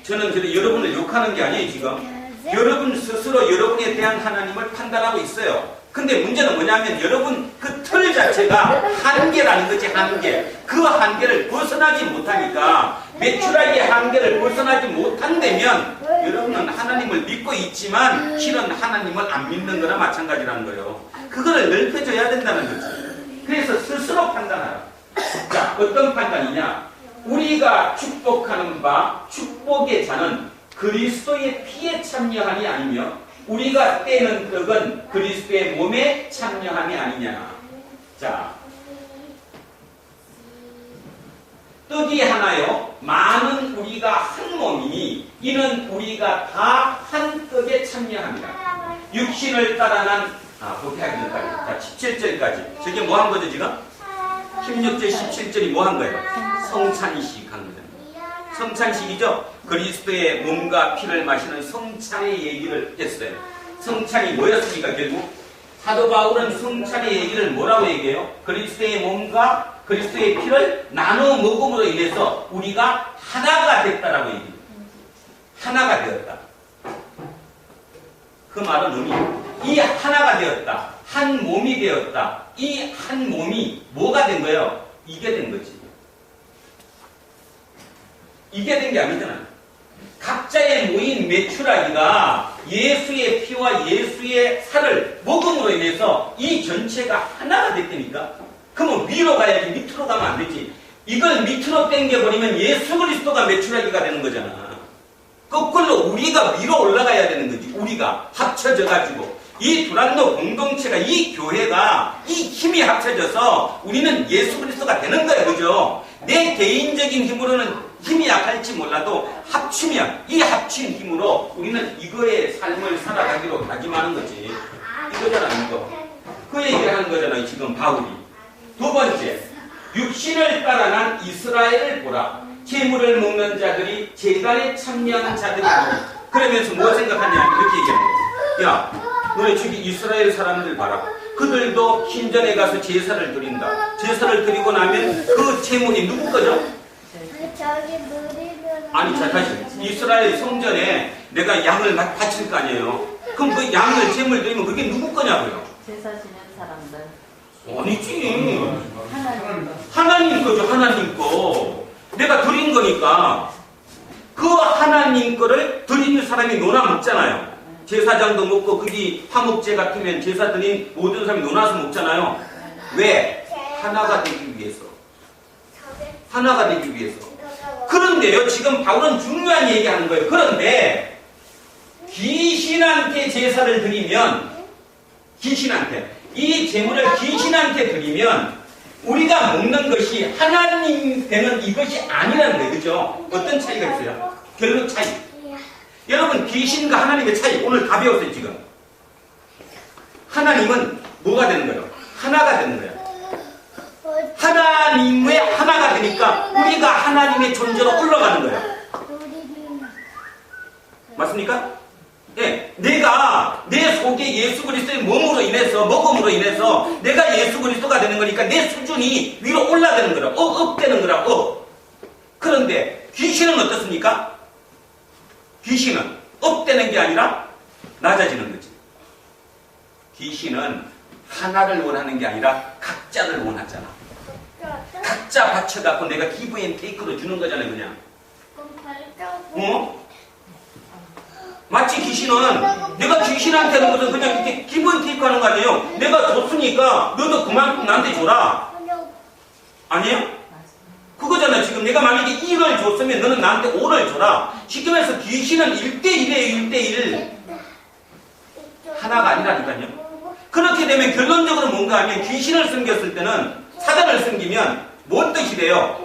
저는 여러분을 욕하는 게 아니에요 지금. 여러분 스스로 여러분에 대한 하나님을 판단하고 있어요. 근데 문제는 뭐냐면 여러분 그 틀 자체가 한계라는 거지. 한계. 그 한계를 벗어나지 못하니까 매출하기의 한계를 벗어나지 못한다면 여러분은 하나님을 믿고 있지만 실은 하나님을 안 믿는 거나 마찬가지라는 거예요. 그거를 넓혀줘야 된다는 거지. 그래서 스스로 판단하라. 자, 어떤 판단이냐? 우리가 축복하는 바 축복의 자는 그리스도의 피에 참여함이 아니며 우리가 떼는 떡은 그리스도의 몸에 참여함이 아니냐. 자, 떡이 하나요 많은 우리가 한 몸이니 이는 우리가 다 한 떡에 참여합니다. 육신을 따라 난 복해하기까지. 자, 17절까지. 저게 뭐 한 거죠 지금? 16절 17절이 뭐 한 거예요? 성찬식 한 거잖아요. 성찬식이죠. 그리스도의 몸과 피를 마시는 성찬의 얘기를 했어요. 성찬이 뭐였습니까? 결국 사도 바울은 성찬의 얘기를 뭐라고 얘기해요? 그리스도의 몸과 그리스도의 피를 나눠 먹음으로 인해서 우리가 하나가 됐다라고 얘기해요. 하나가 되었다. 그 말은 의미, 이 하나가 되었다. 한 몸이 되었다. 이 한 몸이 뭐가 된 거예요? 이게 된 거지. 이게 된 게 아니잖아요. 각자의 모인 메추라기가 예수의 피와 예수의 살을 먹음으로 인해서 이 전체가 하나가 됐다니까. 그러면 위로 가야지 밑으로 가면 안 되지. 이걸 밑으로 당겨버리면 예수 그리스도가 메추라기가 되는 거잖아. 거꾸로 우리가 위로 올라가야 되는 거지. 우리가 합쳐져가지고 이 두란노 공동체가, 이 교회가, 이 힘이 합쳐져서 우리는 예수 그리스도가 되는 거예요. 그죠? 내 개인적인 힘으로는 힘이 약할지 몰라도 합치면 이 합친 힘으로 우리는 이거의 삶을 살아가기로 다짐하는 거지. 이거잖아, 이거. 그 얘기를 하는 거잖아요, 지금 바울이. 두 번째, 육신을 따라 난 이스라엘을 보라. 재물을 먹는 자들이 제단에 참여하는 자들이 보라. 그러면서 뭐 생각하냐, 이렇게 얘기하는 거야. 야, 너네 저기 이스라엘 사람들 봐라. 그들도 신전에 가서 제사를 드린다. 제사를 드리고 나면 그 재물이 누구 거죠?
저기 누리면
아니, 자, 다시. 이스라엘 성전에 내가 양을 바칠 거 아니에요. 그럼 그 양을 재물 드리면 그게 누구 거냐고요?
제사 지낸 사람들.
아니지.
하나님.
하나님 거죠, 하나님 거. 내가 드린 거니까. 그 하나님 거를 드리는 사람이 노나 먹잖아요. 제사장도 먹고, 그게 화목제 같으면 제사 드린 모든 사람이 노나서 먹잖아요. 왜? 하나가 되기 위해서. 하나가 되기 위해서. 그런데요, 지금 바울은 중요한 얘기하는 거예요. 그런데 귀신한테 제사를 드리면, 귀신한테, 이 제물을 귀신한테 드리면 우리가 먹는 것이 하나님 되는 이것이 아니라는 거예요. 그죠? 어떤 차이가 있어요? 결론 차이. 여러분, 귀신과 하나님의 차이 오늘 다 배웠어요. 지금 하나님은 뭐가 되는 거예요? 하나가 되는 거예요. 하나님의 하나가 되니까 우리가 하나님의 존재로 올라가는 거예요. 맞습니까? 예, 내가 내 속에 예수 그리스도의 몸으로 인해서 먹음으로 인해서 내가 예수 그리스도가 되는 거니까 내 수준이 위로 올라가는 거라, 업되는 거라, 업. 그런데 귀신은 어떻습니까? 귀신은 업되는 게 아니라 낮아지는 거지. 귀신은 하나를 원하는 게 아니라 각자를 원하잖아. 각자 받쳐갖고 내가 기브 앤 테이크로 주는 거잖아요, 그냥. 어? 마치 귀신은 내가 귀신한테 하는 것은 그냥 이렇게 기브 앤 테이크 하는 거 아니에요? 내가 줬으니까 너도 그만큼 나한테 줘라. 아니에요? 그거잖아. 지금 내가 만약에 1을 줬으면 너는 나한테 5를 줘라. 쉽게 말해서 귀신은 1대1이에요. 1대1. 하나가 아니라니까요. 그렇게 되면 결론적으로 뭔가 하면 귀신을 섬겼을 때는 사단을 섬기면 뭔 뜻이 돼요?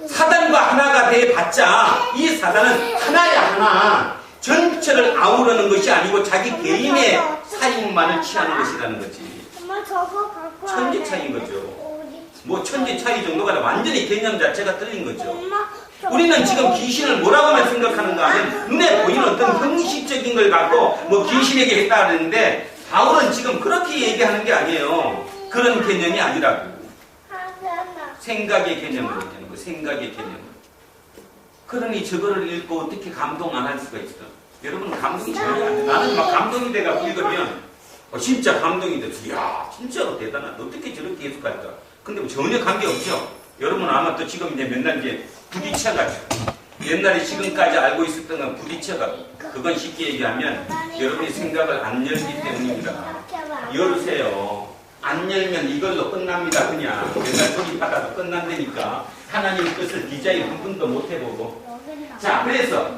사단과 하나가 돼봤자 이 사단은 하나야 하나. 전체를 아우르는 것이 아니고 자기 개인의 사익만을 취하는 것이라는 거지.
엄마 저거 갖고
천지 차이인 거죠. 뭐 천지 차이 정도가 아니라 완전히 개념 자체가 틀린 거죠.
엄마
우리는 지금 귀신을 뭐라고만 생각하는가 하면 눈에 보이는 어떤 형식적인 걸 갖고 뭐 귀신에게 했다 그러는데 바울은 지금 그렇게 얘기하는 게 아니에요. 그런 개념이 아니라고. 생각의 개념으로 되는 거, 생각의 개념. 그러니 저거를 읽고 어떻게 감동 안 할 수가 있어? 여러분 감동이 전혀 안 돼. 나는 막 감동이 돼가지고 읽으면 진짜 감동이 돼서 이야 진짜로 대단하다. 어떻게 저렇게 해석할까? 근데 뭐 전혀 관계없죠. 여러분 아마 또 지금 이제 맨날 이제 부딪혀가지고 옛날에 지금까지 알고 있었던 건 부딪혀가지고 그건 쉽게 얘기하면 여러분이 생각을 안 열기 때문입니다. 열으세요. 안 열면 이걸로 끝납니다. 그냥 맨날 소리 받아도 끝난다니까. 하나님 뜻을 디자인 한 번도 못 해보고. 자, 그래서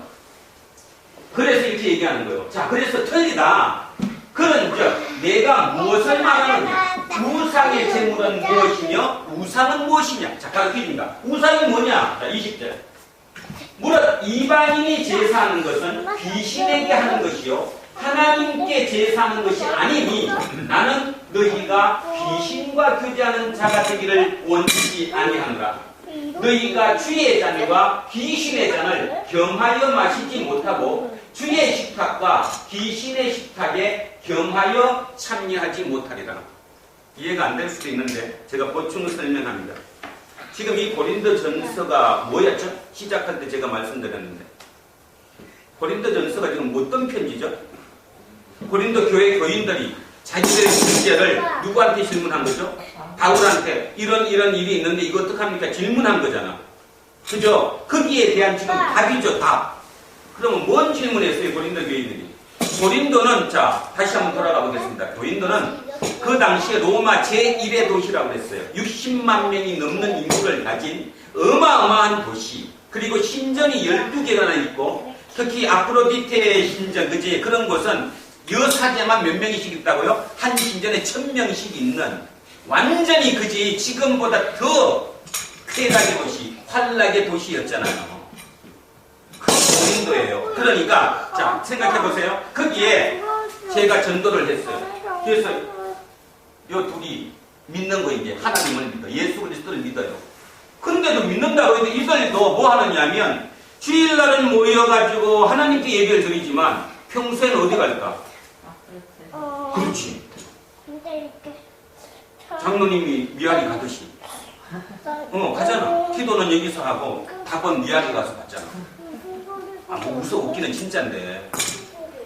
이렇게 얘기하는 거예요. 자, 그래서 틀리다. 그런 내가 무엇을 말하느냐. 우상의 제물은 무엇이며 우상은 무엇이냐. 자, 가르쳐줍니다. 우상이 뭐냐. 자, 20절. 무릇 이방인이 제사하는 것은 귀신에게 하는 것이요 하나님께 제사하는 것이 아니니 나는 너희가 귀신과 교제하는 자가 되기를 원치 아니하노라. 너희가 주의 잔과 귀신의 잔을 겸하여 마시지 못하고 주의 식탁과 귀신의 식탁에 겸하여 참여하지 못하리라. 이해가 안 될 수도 있는데 제가 보충을 설명합니다. 지금 이 고린도 전서가 뭐였죠? 시작할 때 제가 말씀드렸는데 고린도 전서가 지금 어떤 편지죠? 고린도 교회 교인들이 자기들의 문제를 누구한테 질문한 거죠? 바울한테 이런 일이 있는데 이거 어떡합니까? 질문한 거잖아. 그죠? 거기에 대한 지금 답이죠, 답. 그러면 뭔 질문했어요, 고린도 교인들이? 고린도는, 자, 다시 한번 돌아가 보겠습니다. 고린도는 그 당시에 로마 제1의 도시라고 했어요. 60만 명이 넘는 인구를 가진 어마어마한 도시. 그리고 신전이 12개가 있고, 특히 아프로디테의 신전, 그지? 그런 곳은 여사제만 몇 명이씩 있다고요? 한 신전에 1000명씩 있는 완전히 그지? 지금보다 더 쾌락의 도시, 환락의 도시였잖아요. 그 고린도예요. 그러니까 자 생각해보세요. 거기에 제가 전도를 했어요. 그래서 요 둘이 믿는 거 이제 하나님을 믿어. 예수 그리스도를 믿어요. 근데도 믿는다고 해도 이들도 뭐 하느냐면 주일날은 모여가지고 하나님께 예배를 드리지만 평소에는 어디 갈까? 그렇지. 장로님이 미아리 가듯이 가잖아. 기도는 여기서 하고 답은 미아리 가서 받잖아. 뭐 웃기는 진짜인데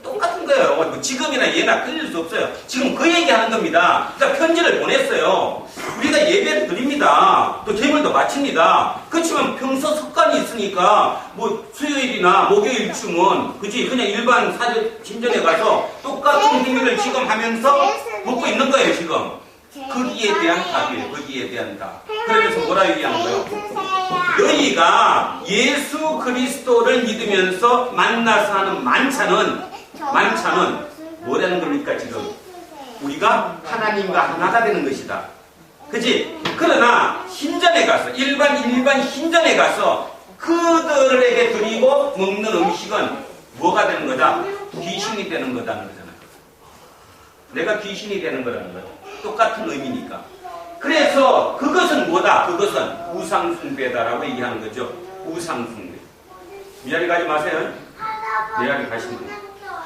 똑같은 거예요. 뭐 지금이나 예나 틀릴 수 없어요. 지금 그 얘기하는 겁니다. 그러니까 편지를 보냈어요. 우리가 예배를 드립니다. 또 제물도 바칩니다. 그렇지만 평소 습관이 있으니까 뭐 수요일이나 목요일쯤은 그지 그냥 일반 사전 신전에 가서 똑같은 행위를 지금 하면서 먹고 있는 거예요. 지금 거기에 대한 답이에요. 거기에 대한 답. 그러면서 뭐라 얘기하는 거예요? 너희가 예수 그리스도를 믿으면서 만나서 하는 만찬은 뭐라는 겁니까? 지금 우리가 하나님과 하나가 되는 것이다. 그지? 그러나 신전에 가서 일반 신전에 가서 그들에게 드리고 먹는 음식은 뭐가 되는 거다? 귀신이 되는 거다는 거잖아요. 내가 귀신이 되는 거라는 거죠. 똑같은 의미니까. 그래서 그것은 뭐다? 그것은 우상숭배다라고 얘기하는 거죠. 우상숭배. 미아리 가지 마세요. 미아리 가시면 돼요.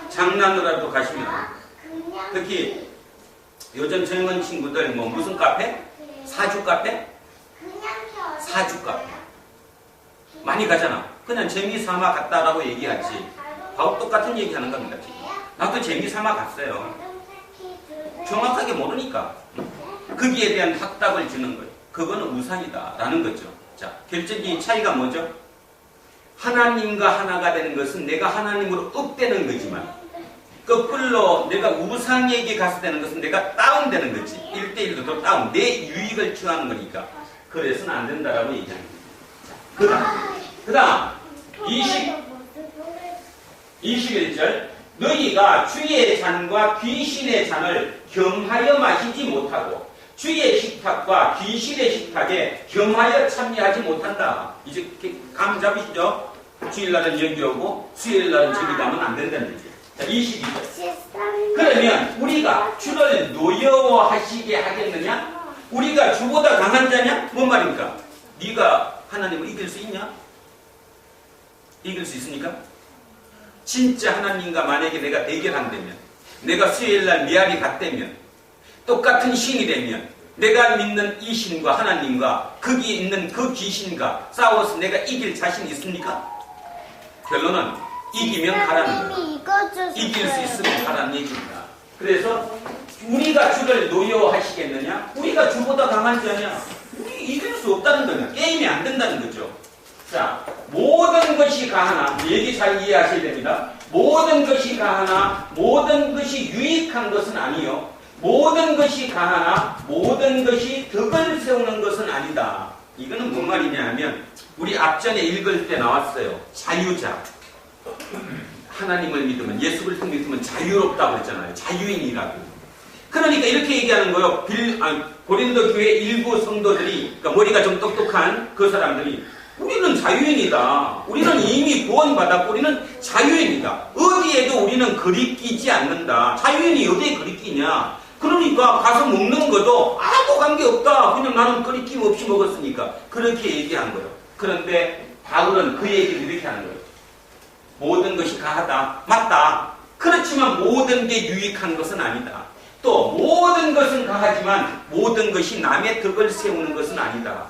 장난으로라도 가시면 특히 요즘 젊은 친구들 뭐 무슨 카페? 사주 카페? 사주 카페 많이 가잖아. 그냥 재미삼아 갔다라고 얘기하지 바로 똑같은 얘기하는 겁니다. 나도 재미삼아 갔어요. 정확하게 모르니까 거기에 대한 확답을 주는 거예요. 그거는 우상이다 라는 거죠. 자, 결정적인 차이가 뭐죠? 하나님과 하나가 되는 것은 내가 하나님으로 업되는 거지만 거꾸로 내가 우상에게 갔을 때는 것은 내가 다운되는 거지. 1대1도 더 다운. 내 유익을 취하는 거니까. 그래서는 안 된다라고 얘기하는 거예요. 그 다음 21절 너희가 주의 잔과 귀신의 잔을 겸하여 마시지 못하고 주의 식탁과 귀신의 식탁에 겸하여 참여하지 못한다. 이제 감 잡으시죠? 주일날은 여기 오고 수요일날은 저기 가면 안 된다는 얘기죠. 자, 22절. 그러면 우리가 주를 노여워하시게 하겠느냐? 우리가 주보다 강한 자냐? 뭔 말입니까? 네가 하나님을 이길 수 있냐? 이길 수 있습니까? 진짜 하나님과 만약에 내가 대결한다면, 내가 수요일날 미아리 갔다면, 똑같은 신이 되면 내가 믿는 이 신과 하나님과 거기 있는 그 귀신과 싸워서 내가 이길 자신 있습니까? 결론은 이기면 가라는 거예요. 이길 수 있으면 가라는 얘기입니다. 그래서 우리가 주를 노여워하시겠느냐? 우리가 주보다 강한 자냐? 우리 이길 수 없다는 거냐? 게임이 안 된다는 거죠. 자, 모든 것이 가하나, 얘기 잘 이해하셔야 됩니다. 모든 것이 가하나 모든 것이 유익한 것은 아니요. 모든 것이 가하나 모든 것이 덕을 세우는 것은 아니다. 이거는 뭔 말이냐 하면 우리 앞전에 읽을 때 나왔어요. 자유자. 하나님을 믿으면 예수 그리스도 믿으면 자유롭다고 했잖아요. 자유인이라고. 그러니까 이렇게 얘기하는 거예요. 고린도 교회 일부 성도들이 그러니까 머리가 좀 똑똑한 그 사람들이 우리는 자유인이다. 우리는 이미 구원받았고 우리는 자유인이다. 어디에도 우리는 거리끼지 않는다. 자유인이 어디에 거리끼냐. 그러니까 가서 먹는 것도 아무 관계없다. 그냥 나는 거리낌 없이 먹었으니까. 그렇게 얘기한 거예요. 그런데 바울은 그 얘기를 이렇게 하는 거예요. 모든 것이 가하다. 맞다. 그렇지만 모든 게 유익한 것은 아니다. 또 모든 것은 가하지만 모든 것이 남의 덕을 세우는 것은 아니다.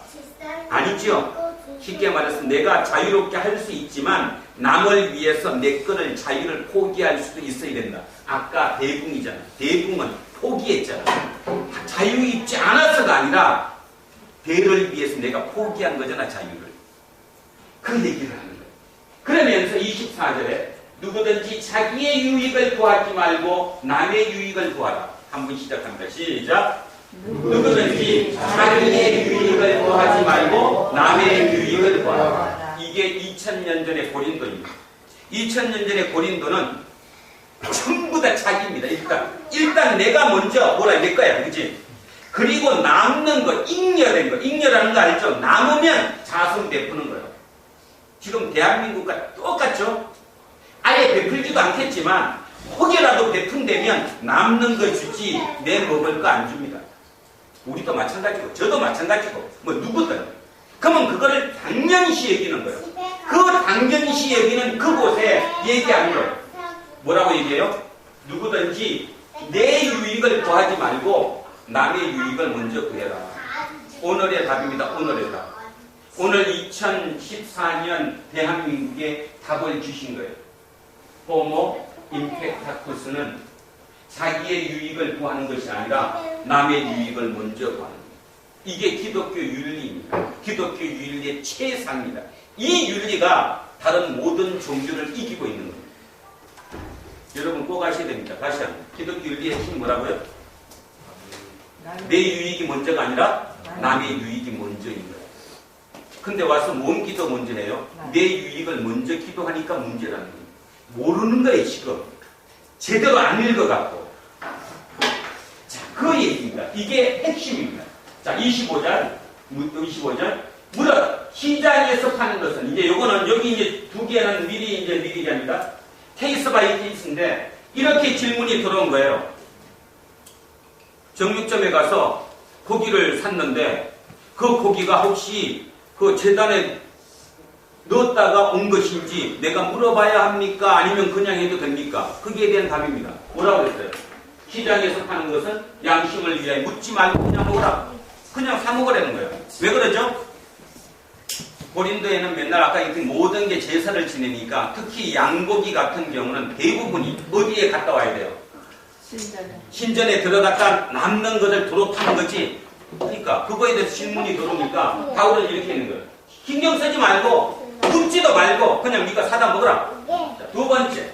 아니죠. 쉽게 말해서 내가 자유롭게 할 수 있지만 남을 위해서 내 거를 자유를 포기할 수도 있어야 된다. 아까 대궁이잖아. 대궁은 포기했잖아. 자유 입지 않아서가 아니라 대를 위해서 내가 포기한 거잖아. 자유를. 그 얘기를 하는 거예요. 그러면서 24절에 누구든지 자기의 유익을 구하지 말고 남의 유익을 구하라. 한번 시작합니다. 시작. 누구든지 자기의 유익을 구하지 말고 남의 유익을 구하라. 이게 2000년 전의 고린도입니다. 2000년 전의 고린도는 전부 다 자기입니다. 일단 내가 먼저 뭐라 내 거야. 그치? 그리고 남는 거, 잉여된 거. 잉여라는 거 알죠? 남으면 자손 베푸는 거예요. 지금 대한민국과 똑같죠? 아예 베풀지도 않겠지만 혹여라도 베푼다면 남는 거 주지 내 먹을 거 안 줍니다. 우리도 마찬가지고 저도 마찬가지고 뭐 누구든. 그러면 그거를 당연시 여기는 거예요. 그 당연시 여기는 그곳에 얘기하는 거예요. 뭐라고 얘기해요? 누구든지 내 유익을 구하지 말고 남의 유익을 먼저 구해라. 오늘의 답입니다. 오늘의 답. 오늘 2014년 대한민국에 답을 주신 거예요. 호모 임팩타쿠스는 자기의 유익을 구하는 것이 아니라 남의 유익을 먼저 구하는 거예요. 이게 기독교 윤리입니다. 기독교 윤리의 최상입니다. 이 윤리가 다른 모든 종교를 이기고 있는 겁니다. 여러분 꼭 아셔야 됩니다. 다시 한번. 기독교 윤리의 핵심이 뭐라고요? 내 유익이 먼저가 아니라 남의 유익이 먼저인 거예요. 근데 와서 뭔 기도 먼저 해요? 내 유익을 먼저 기도하니까 문제라는 거예요. 모르는 거예요, 지금. 제대로 안 읽어갖고. 자, 그 얘기입니다. 이게 핵심입니다. 자, 25절. 무릇 시장에서 파는 것은, 이제 요거는, 여기 이제 두 개는 미리 얘기합니다. 케이스 바이 케이스인데, 이렇게 질문이 들어온 거예요. 정육점에 가서 고기를 샀는데, 그 고기가 혹시 그 재단에 넣었다가 온 것인지 내가 물어봐야 합니까? 아니면 그냥 해도 됩니까? 거기에 대한 답입니다. 뭐라고 했어요? 시장에서 파는 것은 양심을 위하여 묻지 말고 그냥 먹으라. 그냥 사 먹으라는 거예요. 왜 그러죠? 고린도에는 맨날 아까 얘기했던 모든 게 제사를 지내니까 특히 양고기 같은 경우는 대부분이 어디에 갔다 와야 돼요? 신전에 들어갔다 남는 것을 도로 파는 거지. 그러니까 그거에 대해서 질문이 들어오니까 바울은 이렇게 있는 거예요. 신경 쓰지 말고 묻지도 말고 그냥 네가 사다 먹으라. 자, 두 번째,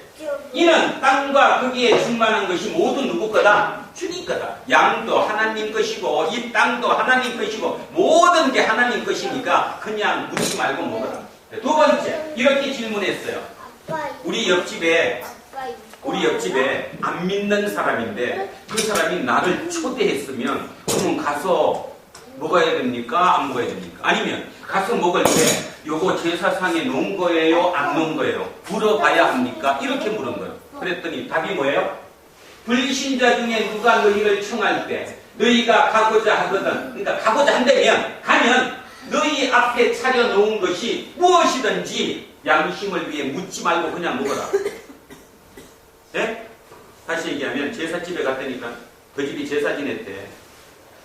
이는 땅과 거기에 충만한 것이 모두 누구 거다? 주님 거다. 양도 하나님 것이고 이 땅도 하나님 것이고 모든 게 하나님 것이니까 그냥 묻지 말고 먹어라. 두 번째, 이렇게 질문했어요. 우리 옆집에 안 믿는 사람인데 그 사람이 나를 초대했으면 그러면 가서 먹어야 됩니까? 안 먹어야 됩니까? 아니면 가서 먹을 때 요거 제사상에 놓은 거예요? 안 놓은 거예요? 물어봐야 합니까? 이렇게 물은 거예요. 그랬더니 답이 뭐예요? 불신자 중에 누가 너희를 청할 때 너희가 가고자 하거든, 그러니까 가고자 한다면 가면 너희 앞에 차려놓은 것이 무엇이든지 양심을 위해 묻지 말고 그냥 먹어라. 네? 다시 얘기하면 제사집에 갔다니까 그 집이 제사 지냈대.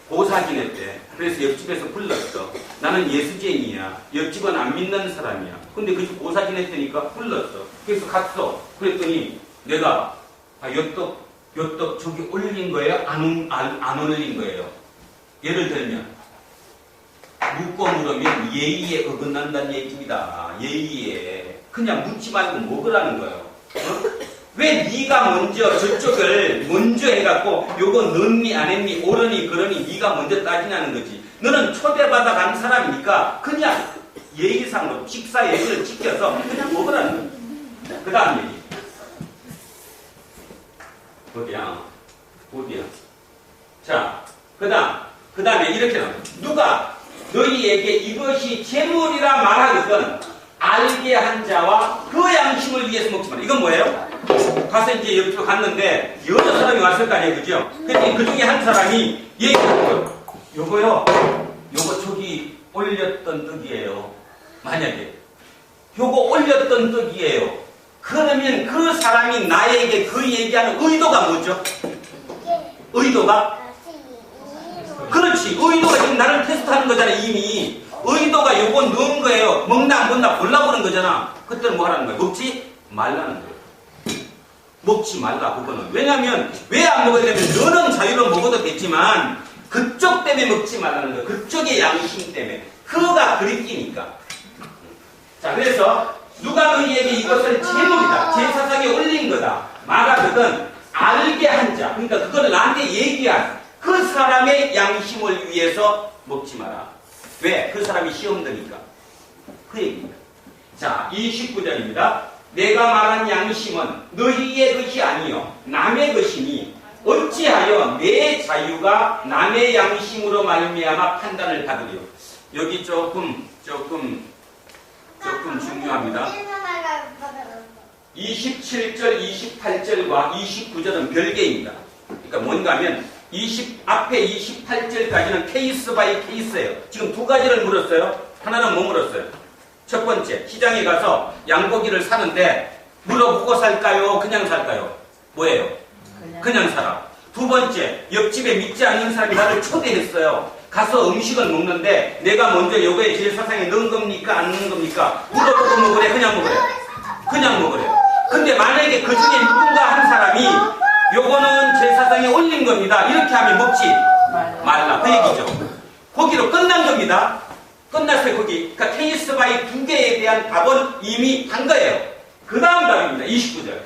고사 지냈대. 그래서 옆집에서 불렀어. 나는 예수쟁이야. 옆집은 안 믿는 사람이야. 근데 그 집 고사 지냈다니까 불렀어. 그래서 갔어. 그랬더니 내가 요떡 저기 올린 거예요? 안 올린 거예요? 예를 들면 묻고 물으면 예의에 어긋난다는 얘기입니다. 예의에. 그냥 묻지 말고 먹으라는 거예요. 어? 왜 네가 먼저 저쪽을 먼저 해갖고 요거 넣니 안 했니 옳으니 그러니 네가 먼저 따지냐는 거지. 너는 초대받아 간 사람이니까 그냥 예의상으로 식사 예의를 지켜서 그냥 먹으라는 거야. 그 다음 얘기. 어디야? 자, 그 다음에 이렇게 나와요. 누가 너희에게 이것이 재물이라 말하거든 알게 한 자와 그 양심을 위해서 먹지 마라. 이건 뭐예요? 가서 이제 옆으로 갔는데 여러 사람이 왔을 거 아니에요, 그죠? 근데 그 중에 한 사람이 얘기하는 거예요. 요거 저기 올렸던 떡이에요. 만약에 요거 올렸던 떡이에요. 그러면 그 사람이 나에게 그 얘기하는 의도가 뭐죠? 의도가? 그렇지. 의도가 지금 나를 테스트하는 거잖아, 이미. 의도가 요거 넣은 거예요. 먹나 안 먹나 골라보는 거잖아. 그때는 뭐 하라는 거야? 먹지 말라는 거예요. 먹지 말라, 그거는. 왜냐면, 왜 안 먹어야 되면, 너는 자유로 먹어도 됐지만, 그쪽 때문에 먹지 말라는 거예요. 그쪽의 양심 때문에. 그가 그리끼니까. 자, 그래서, 누가 너희에게 이것을 재물이다. 제사상에 올린 거다. 말하거든, 알게 한 자. 그러니까 그거를 나한테 얘기한 그 사람의 양심을 위해서 먹지 마라. 왜? 그 사람이 시험 드니까. 그 얘기입니다. 자, 29절입니다. 내가 말한 양심은 너희의 것이 아니요 남의 것이니 어찌하여 내 자유가 남의 양심으로 말미암아 판단을 받으리요. 여기 조금 중요합니다. 27절, 28절과 29절은 별개입니다. 그러니까 뭔가 하면 앞에 28절까지는 케이스 바이 케이스예요. 지금 두 가지를 물었어요. 하나는 뭐 물었어요? 첫 번째, 시장에 가서 양고기를 사는데 물어보고 살까요? 그냥 살까요? 뭐예요? 그냥 사라. 두 번째, 옆집에 믿지 않는 사람이 나를 초대했어요. 가서 음식을 먹는데 내가 먼저 요거에 제사상에 넣은 겁니까? 안 넣은 겁니까? 물어보고 먹으래? 그냥 먹으래? 그냥 먹으래. 근데 만약에 그 중에 누군가 한 사람이 요거는 제사상에 올린 겁니다. 이렇게 하면 먹지 말라. 그 얘기죠. 거기로 끝난 겁니다. 끝났어요, 거기. 그러니까 케이스 바이 두 개에 대한 답은 이미 한 거예요. 그 다음 답입니다. 29절.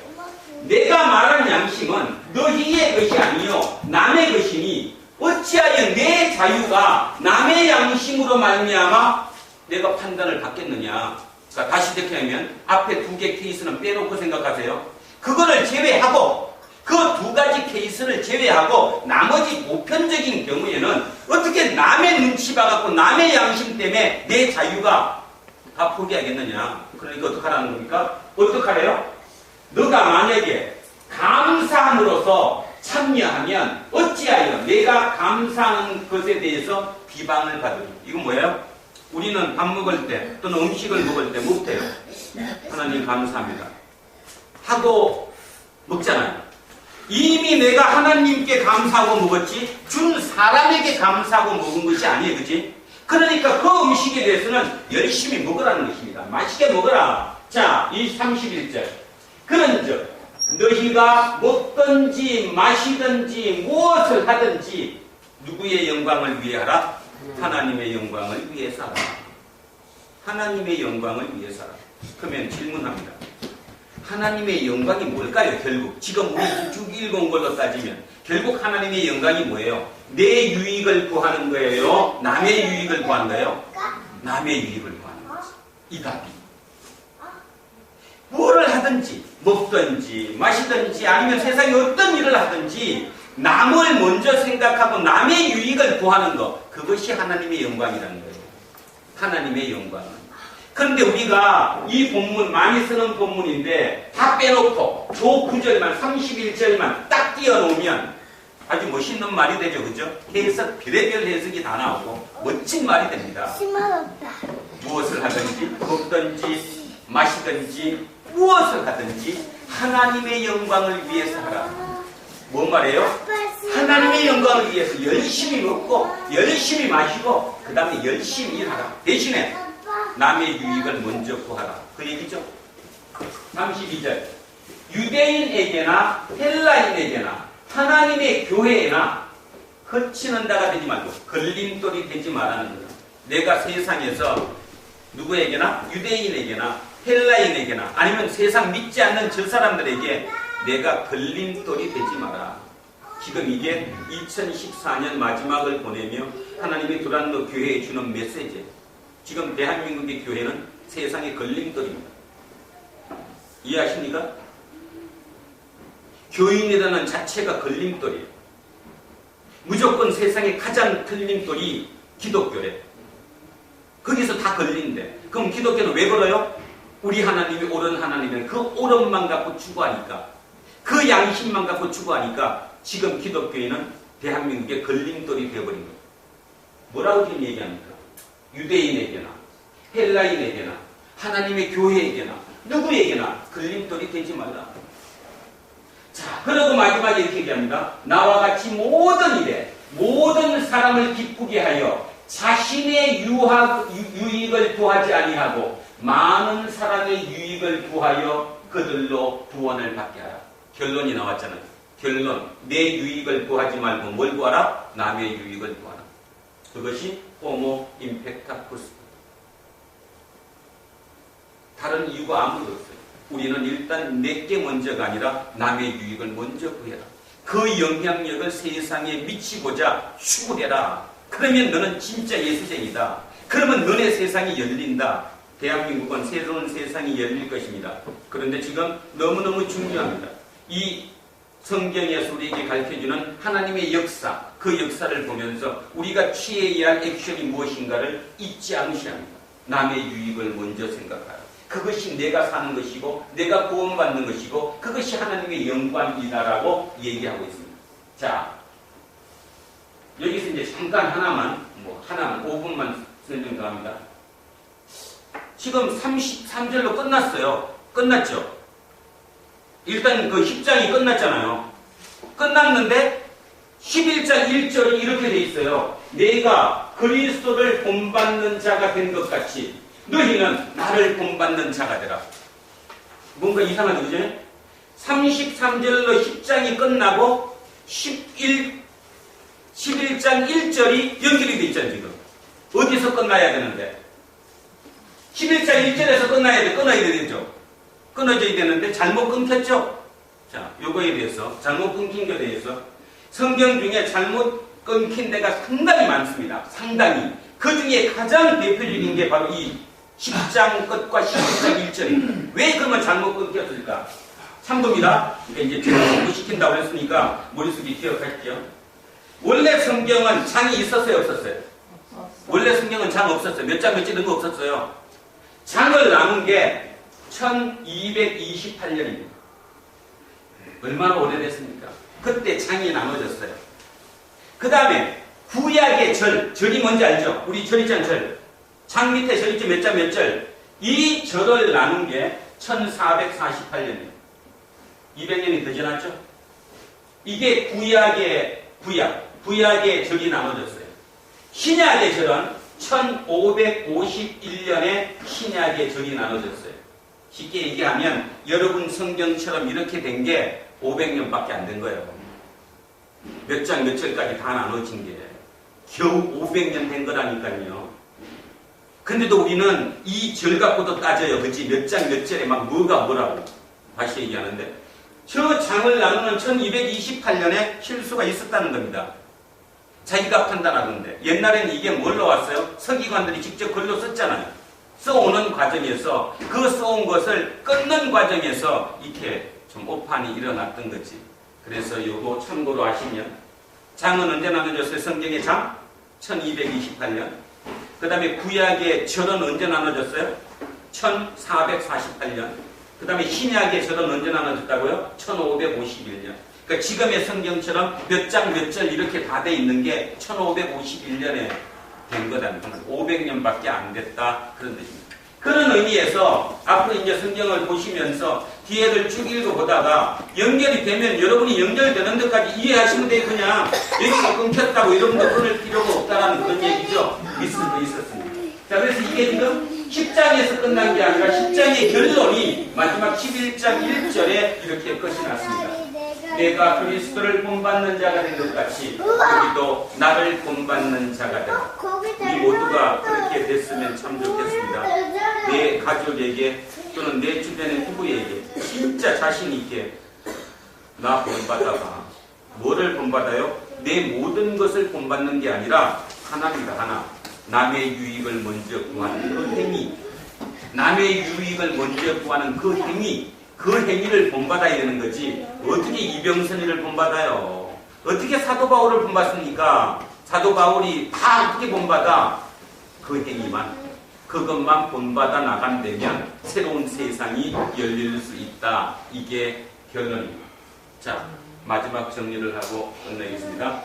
내가 말한 양심은 너희의 것이 아니요 남의 것이니 어찌하여 내 자유가 남의 양심으로 말미암아 내가 판단을 받겠느냐. 그러니까 다시 이렇게 하면 앞에 두 개 케이스는 빼놓고 생각하세요. 그거를 제외하고 그 두 가지 케이스를 제외하고 나머지 보편적인 경우에는 어떻게 남의 눈치 봐갖고 남의 양심 때문에 내 자유가 다 포기하겠느냐. 그러니까 어떡하라는 겁니까? 어떡하래요? 너가 만약에 감사함으로써 참여하면 어찌하여 내가 감사하는 것에 대해서 비방을 받으리. 이건 뭐예요? 우리는 밥 먹을 때 또는 음식을 먹을 때 못해요. 하나님 감사합니다 하고 먹잖아요. 이미 내가 하나님께 감사하고 먹었지 준 사람에게 감사하고 먹은 것이 아니에요. 그치? 그러니까 그 음식에 대해서는 열심히 먹으라는 것입니다. 맛있게 먹어라. 자, 이 31절. 그런즉 너희가 먹든지 마시든지 무엇을 하든지 누구의 영광을 위해 하라? 하나님의 영광을 위해서 하라. 하나님의 영광을 위해서 하라. 그러면 질문합니다. 하나님의 영광이 뭘까요? 결국 지금 우리 쭉 읽은 걸로 따지면 결국 하나님의 영광이 뭐예요? 내 유익을 구하는 거예요? 남의 유익을 구하는 거예요? 남의 유익을 구하는 거지. 이 답이. 뭐를 하든지 먹든지 마시든지 아니면 세상에 어떤 일을 하든지 남을 먼저 생각하고 남의 유익을 구하는 것, 그것이 하나님의 영광이라는 거예요. 하나님의 영광은. 그런데 우리가 이 본문 많이 쓰는 본문인데 다 빼놓고 조 9절만 31절만 딱 띄워놓으면 아주 멋있는 말이 되죠. 그죠? 해석, 별의별 해석이 다 나오고 멋진 말이 됩니다.
심어졌다.
무엇을 하든지 먹든지 마시든지 무엇을 하든지 하나님의 영광을 위해서 하라. 뭔 말이에요? 하나님의 영광을 위해서 열심히 먹고 열심히 마시고 그 다음에 열심히 일하라. 대신에 남의 유익을 먼저 구하라. 그 얘기죠. 32절. 유대인에게나 헬라인에게나 하나님의 교회에나 거치는 자가 되지 말고 걸림돌이 되지 말라는 거예요. 내가 세상에서 누구에게나 유대인에게나 헬라인에게나 아니면 세상 믿지 않는 저 사람들에게 내가 걸림돌이 되지 마라. 지금 이게 2014년 마지막을 보내며 하나님의 두란노 교회에 주는 메시지. 지금 대한민국의 교회는 세상의 걸림돌입니다. 이해하십니까? 교인이라는 자체가 걸림돌이에요. 무조건 세상의 가장 걸림돌이 기독교래. 거기서 다 걸린대. 그럼 기독교는 왜 걸어요? 우리 하나님이 옳은 하나님은 그 옳음만 갖고 추구하니까, 그 양심만 갖고 추구하니까 지금 기독교인은 대한민국의 걸림돌이 되어버린 거예요. 뭐라고 지금 얘기합니까? 유대인에게나 헬라인에게나 하나님의 교회에게나 누구에게나 걸림돌이 되지 말라. 자, 그러고 마지막에 이렇게 얘기합니다. 나와 같이 모든 일에 모든 사람을 기쁘게 하여 자신의 유익을 구하지 아니하고 많은 사람의 유익을 구하여 그들로 구원을 받게 하라. 결론이 나왔잖아요. 결론, 내 유익을 구하지 말고 뭘 구하라? 남의 유익을 구하라. 그것이 호모 임팩타 코스. 다른 이유가 아무도 없어요. 우리는 일단 내게 먼저가 아니라 남의 유익을 먼저 구해라. 그 영향력을 세상에 미치고자 추구해라. 그러면 너는 진짜 예수쟁이다. 그러면 너네 세상이 열린다. 대한민국은 새로운 세상이 열릴 것입니다. 그런데 지금 너무너무 중요합니다. 이 성경에서 우리에게 가르쳐주는 하나님의 역사, 그 역사를 보면서 우리가 취해야 할 액션이 무엇인가를 잊지 않으셔야 합니다. 남의 유익을 먼저 생각하라. 그것이 내가 사는 것이고 내가 구원받는 것이고 그것이 하나님의 영광이다라고 얘기하고 있습니다. 자, 여기서 이제 잠깐 하나만 5분만 설명 더 합니다. 지금 33절로 끝났어요. 끝났죠? 일단 그 10장이 끝났잖아요. 끝났는데 11장 1절이 이렇게 돼 있어요. 내가 그리스도를 본받는 자가 된 것 같이 너희는 나를 본받는 자가 되라. 뭔가 이상하죠, 그죠? 33절로 10장이 끝나고 11장 1절이 연결이 돼 있잖아요, 지금. 어디서 끝나야 되는데? 11장 1절에서 끊어야 되죠. 끊어져야 되는데 잘못 끊겼죠? 자, 요거에 대해서, 잘못 끊긴 것에 대해서 성경 중에 잘못 끊긴 데가 상당히 많습니다. 상당히. 그 중에 가장 대표적인 게 바로 이 10장 끝과 11장 1절입니다. 왜 그러면 잘못 끊겼을까? 참고입니다. 그러니까 이제 제가 공부시킨다고 했으니까 머릿속에 기억하시죠? 원래 성경은 장이 있었어요, 없었어요? 원래 성경은 장 없었어요. 몇 장 몇지 이런 거 없었어요. 장을 나눈 게 1228년입니다. 얼마나 오래됐습니까? 그때 장이 나눠졌어요. 그 다음에 구약의 절이 뭔지 알죠? 우리 절 있잖아요, 절. 장 밑에 저 있죠. 몇 장 몇 절. 이 절을 나눈 게 1448년이에요. 200년이 더 지났죠? 이게 구약의 절이 나눠졌어요. 신약의 절은 1551년에 신약의 절이 나눠졌어요. 쉽게 얘기하면 여러분 성경처럼 이렇게 된 게 500년밖에 안 된 거예요. 몇 장 몇 절까지 다 나눠진 게 겨우 500년 된 거라니까요. 근데도 우리는 이 절 갖고도 따져요. 그치? 몇 장 몇 절에 막 뭐가 뭐라고 다시 얘기하는데 저 장을 나누는 1228년에 실수가 있었다는 겁니다. 자기가 판단하던데 옛날에는 이게 뭘로 왔어요? 서기관들이 직접 글로 썼잖아요. 써오는 과정에서 그 써온 것을 끊는 과정에서 이렇게 좀 오판이 일어났던 거지. 그래서 요거 참고로 하시면 장은 언제 나눠졌어요? 성경의 장? 1228년. 그 다음에 구약의 절은 언제 나눠졌어요? 1448년. 그 다음에 신약의 절은 언제 나눠졌다고요? 1551년. 그러니까 지금의 성경처럼 몇 장 몇 절 이렇게 다 돼 있는 게 1551년에 된 거다는 거는 500년밖에 안 됐다 그런 뜻입니다. 그런 의미에서 앞으로 이제 성경을 보시면서 뒤에를 쭉 읽어보다가 연결이 되면 여러분이 연결되는 데까지 이해하시면 돼요. 그냥 여기가 끊겼다고 여러분도 끊을 필요가 없다라는 그런 얘기죠. 있었습니다. 자, 그래서 이게 지금 10장에서 끝난 게 아니라 10장의 결론이 마지막 11장 1절에 이렇게 끝이 났습니다. 내가 그리스도를 본받는 자가 된 것 같이 우리도 나를 본받는 자가 되라. 우리 모두가 그렇게 됐으면 참 좋겠습니다. 내 가족에게 또는 내 주변의 부부에게 진짜 자신 있게 나 본받아봐. 뭐를 본받아요? 내 모든 것을 본받는 게 아니라 하나입니다. 하나. 남의 유익을 먼저 구하는 그 행위. 남의 유익을 먼저 구하는 그 행위. 그 행위를 본받아야 되는 거지. 어떻게 이병선이를 본받아요? 어떻게 사도 바울을 본받습니까? 사도 바울이 다 어떻게 본받아? 그 행위만, 그것만 본받아 나간다면 새로운 세상이 열릴 수 있다. 이게 결론입니다. 자, 마지막 정리를 하고 끝내겠습니다.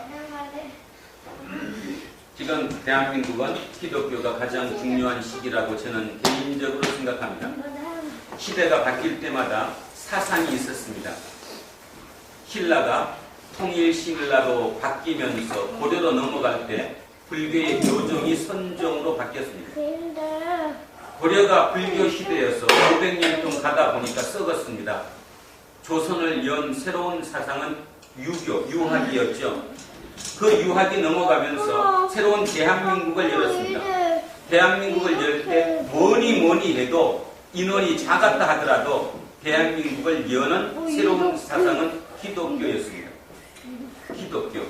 지금 대한민국은 기독교가 가장 중요한 시기라고 저는 개인적으로 생각합니다. 시대가 바뀔 때마다 사상이 있었습니다. 신라가 통일 신라로 바뀌면서 고려로 넘어갈 때 불교의 교종이 선종으로 바뀌었습니다. 고려가 불교 시대여서 500년 좀 가다 보니까 썩었습니다. 조선을 연 새로운 사상은 유교, 유학이었죠. 그 유학이 넘어가면서 새로운 대한민국을 열었습니다. 대한민국을 열 때 뭐니 해도 인원이 작았다 하더라도 대한민국을 여는 새로운 사상은 기독교였습니다. 기독교.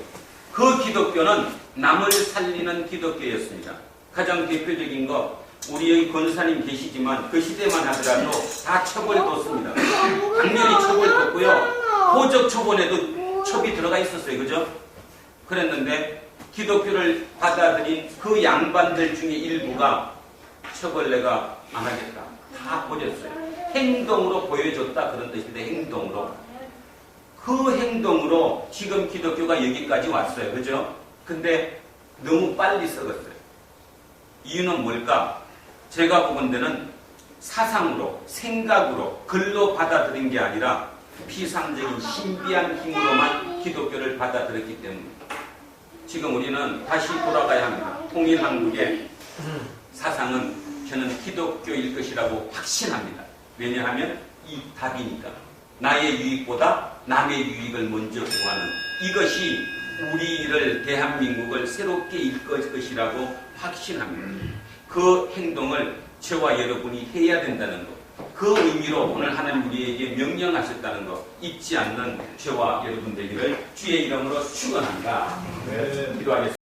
그 기독교는 남을 살리는 기독교였습니다. 가장 대표적인 거 우리 여기 권사님 계시지만 그 시대만 하더라도 다 처벌뒀습니다. 당연히 처벌뒀고요. 호적 처벌에도 첩이 들어가 있었어요. 그죠? 그랬는데 기독교를 받아들인 그 양반들 중에 일부가 처벌 내가 안 하겠다. 다 버렸어요. 행동으로 보여줬다 그런 뜻인데 행동으로. 그 행동으로 지금 기독교가 여기까지 왔어요. 그죠? 근데 너무 빨리 썩었어요. 이유는 뭘까? 제가 보건대는 사상으로, 생각으로, 글로 받아들인 게 아니라 피상적인 신비한 힘으로만 기독교를 받아들였기 때문입니다. 지금 우리는 다시 돌아가야 합니다. 통일한국의 사상은 저는 기독교일 것이라고 확신합니다. 왜냐하면 이 답이니까. 나의 유익보다 남의 유익을 먼저 구하는 이것이 우리를 대한민국을 새롭게 이끌 것이라고 확신합니다. 그 행동을 저와 여러분이 해야 된다는 것. 그 의미로 오늘 하나님 우리에게 명령하셨다는 것 잊지 않는 저와 여러분 되기를 주의 이름으로 축원합니다. 기도하겠습니다.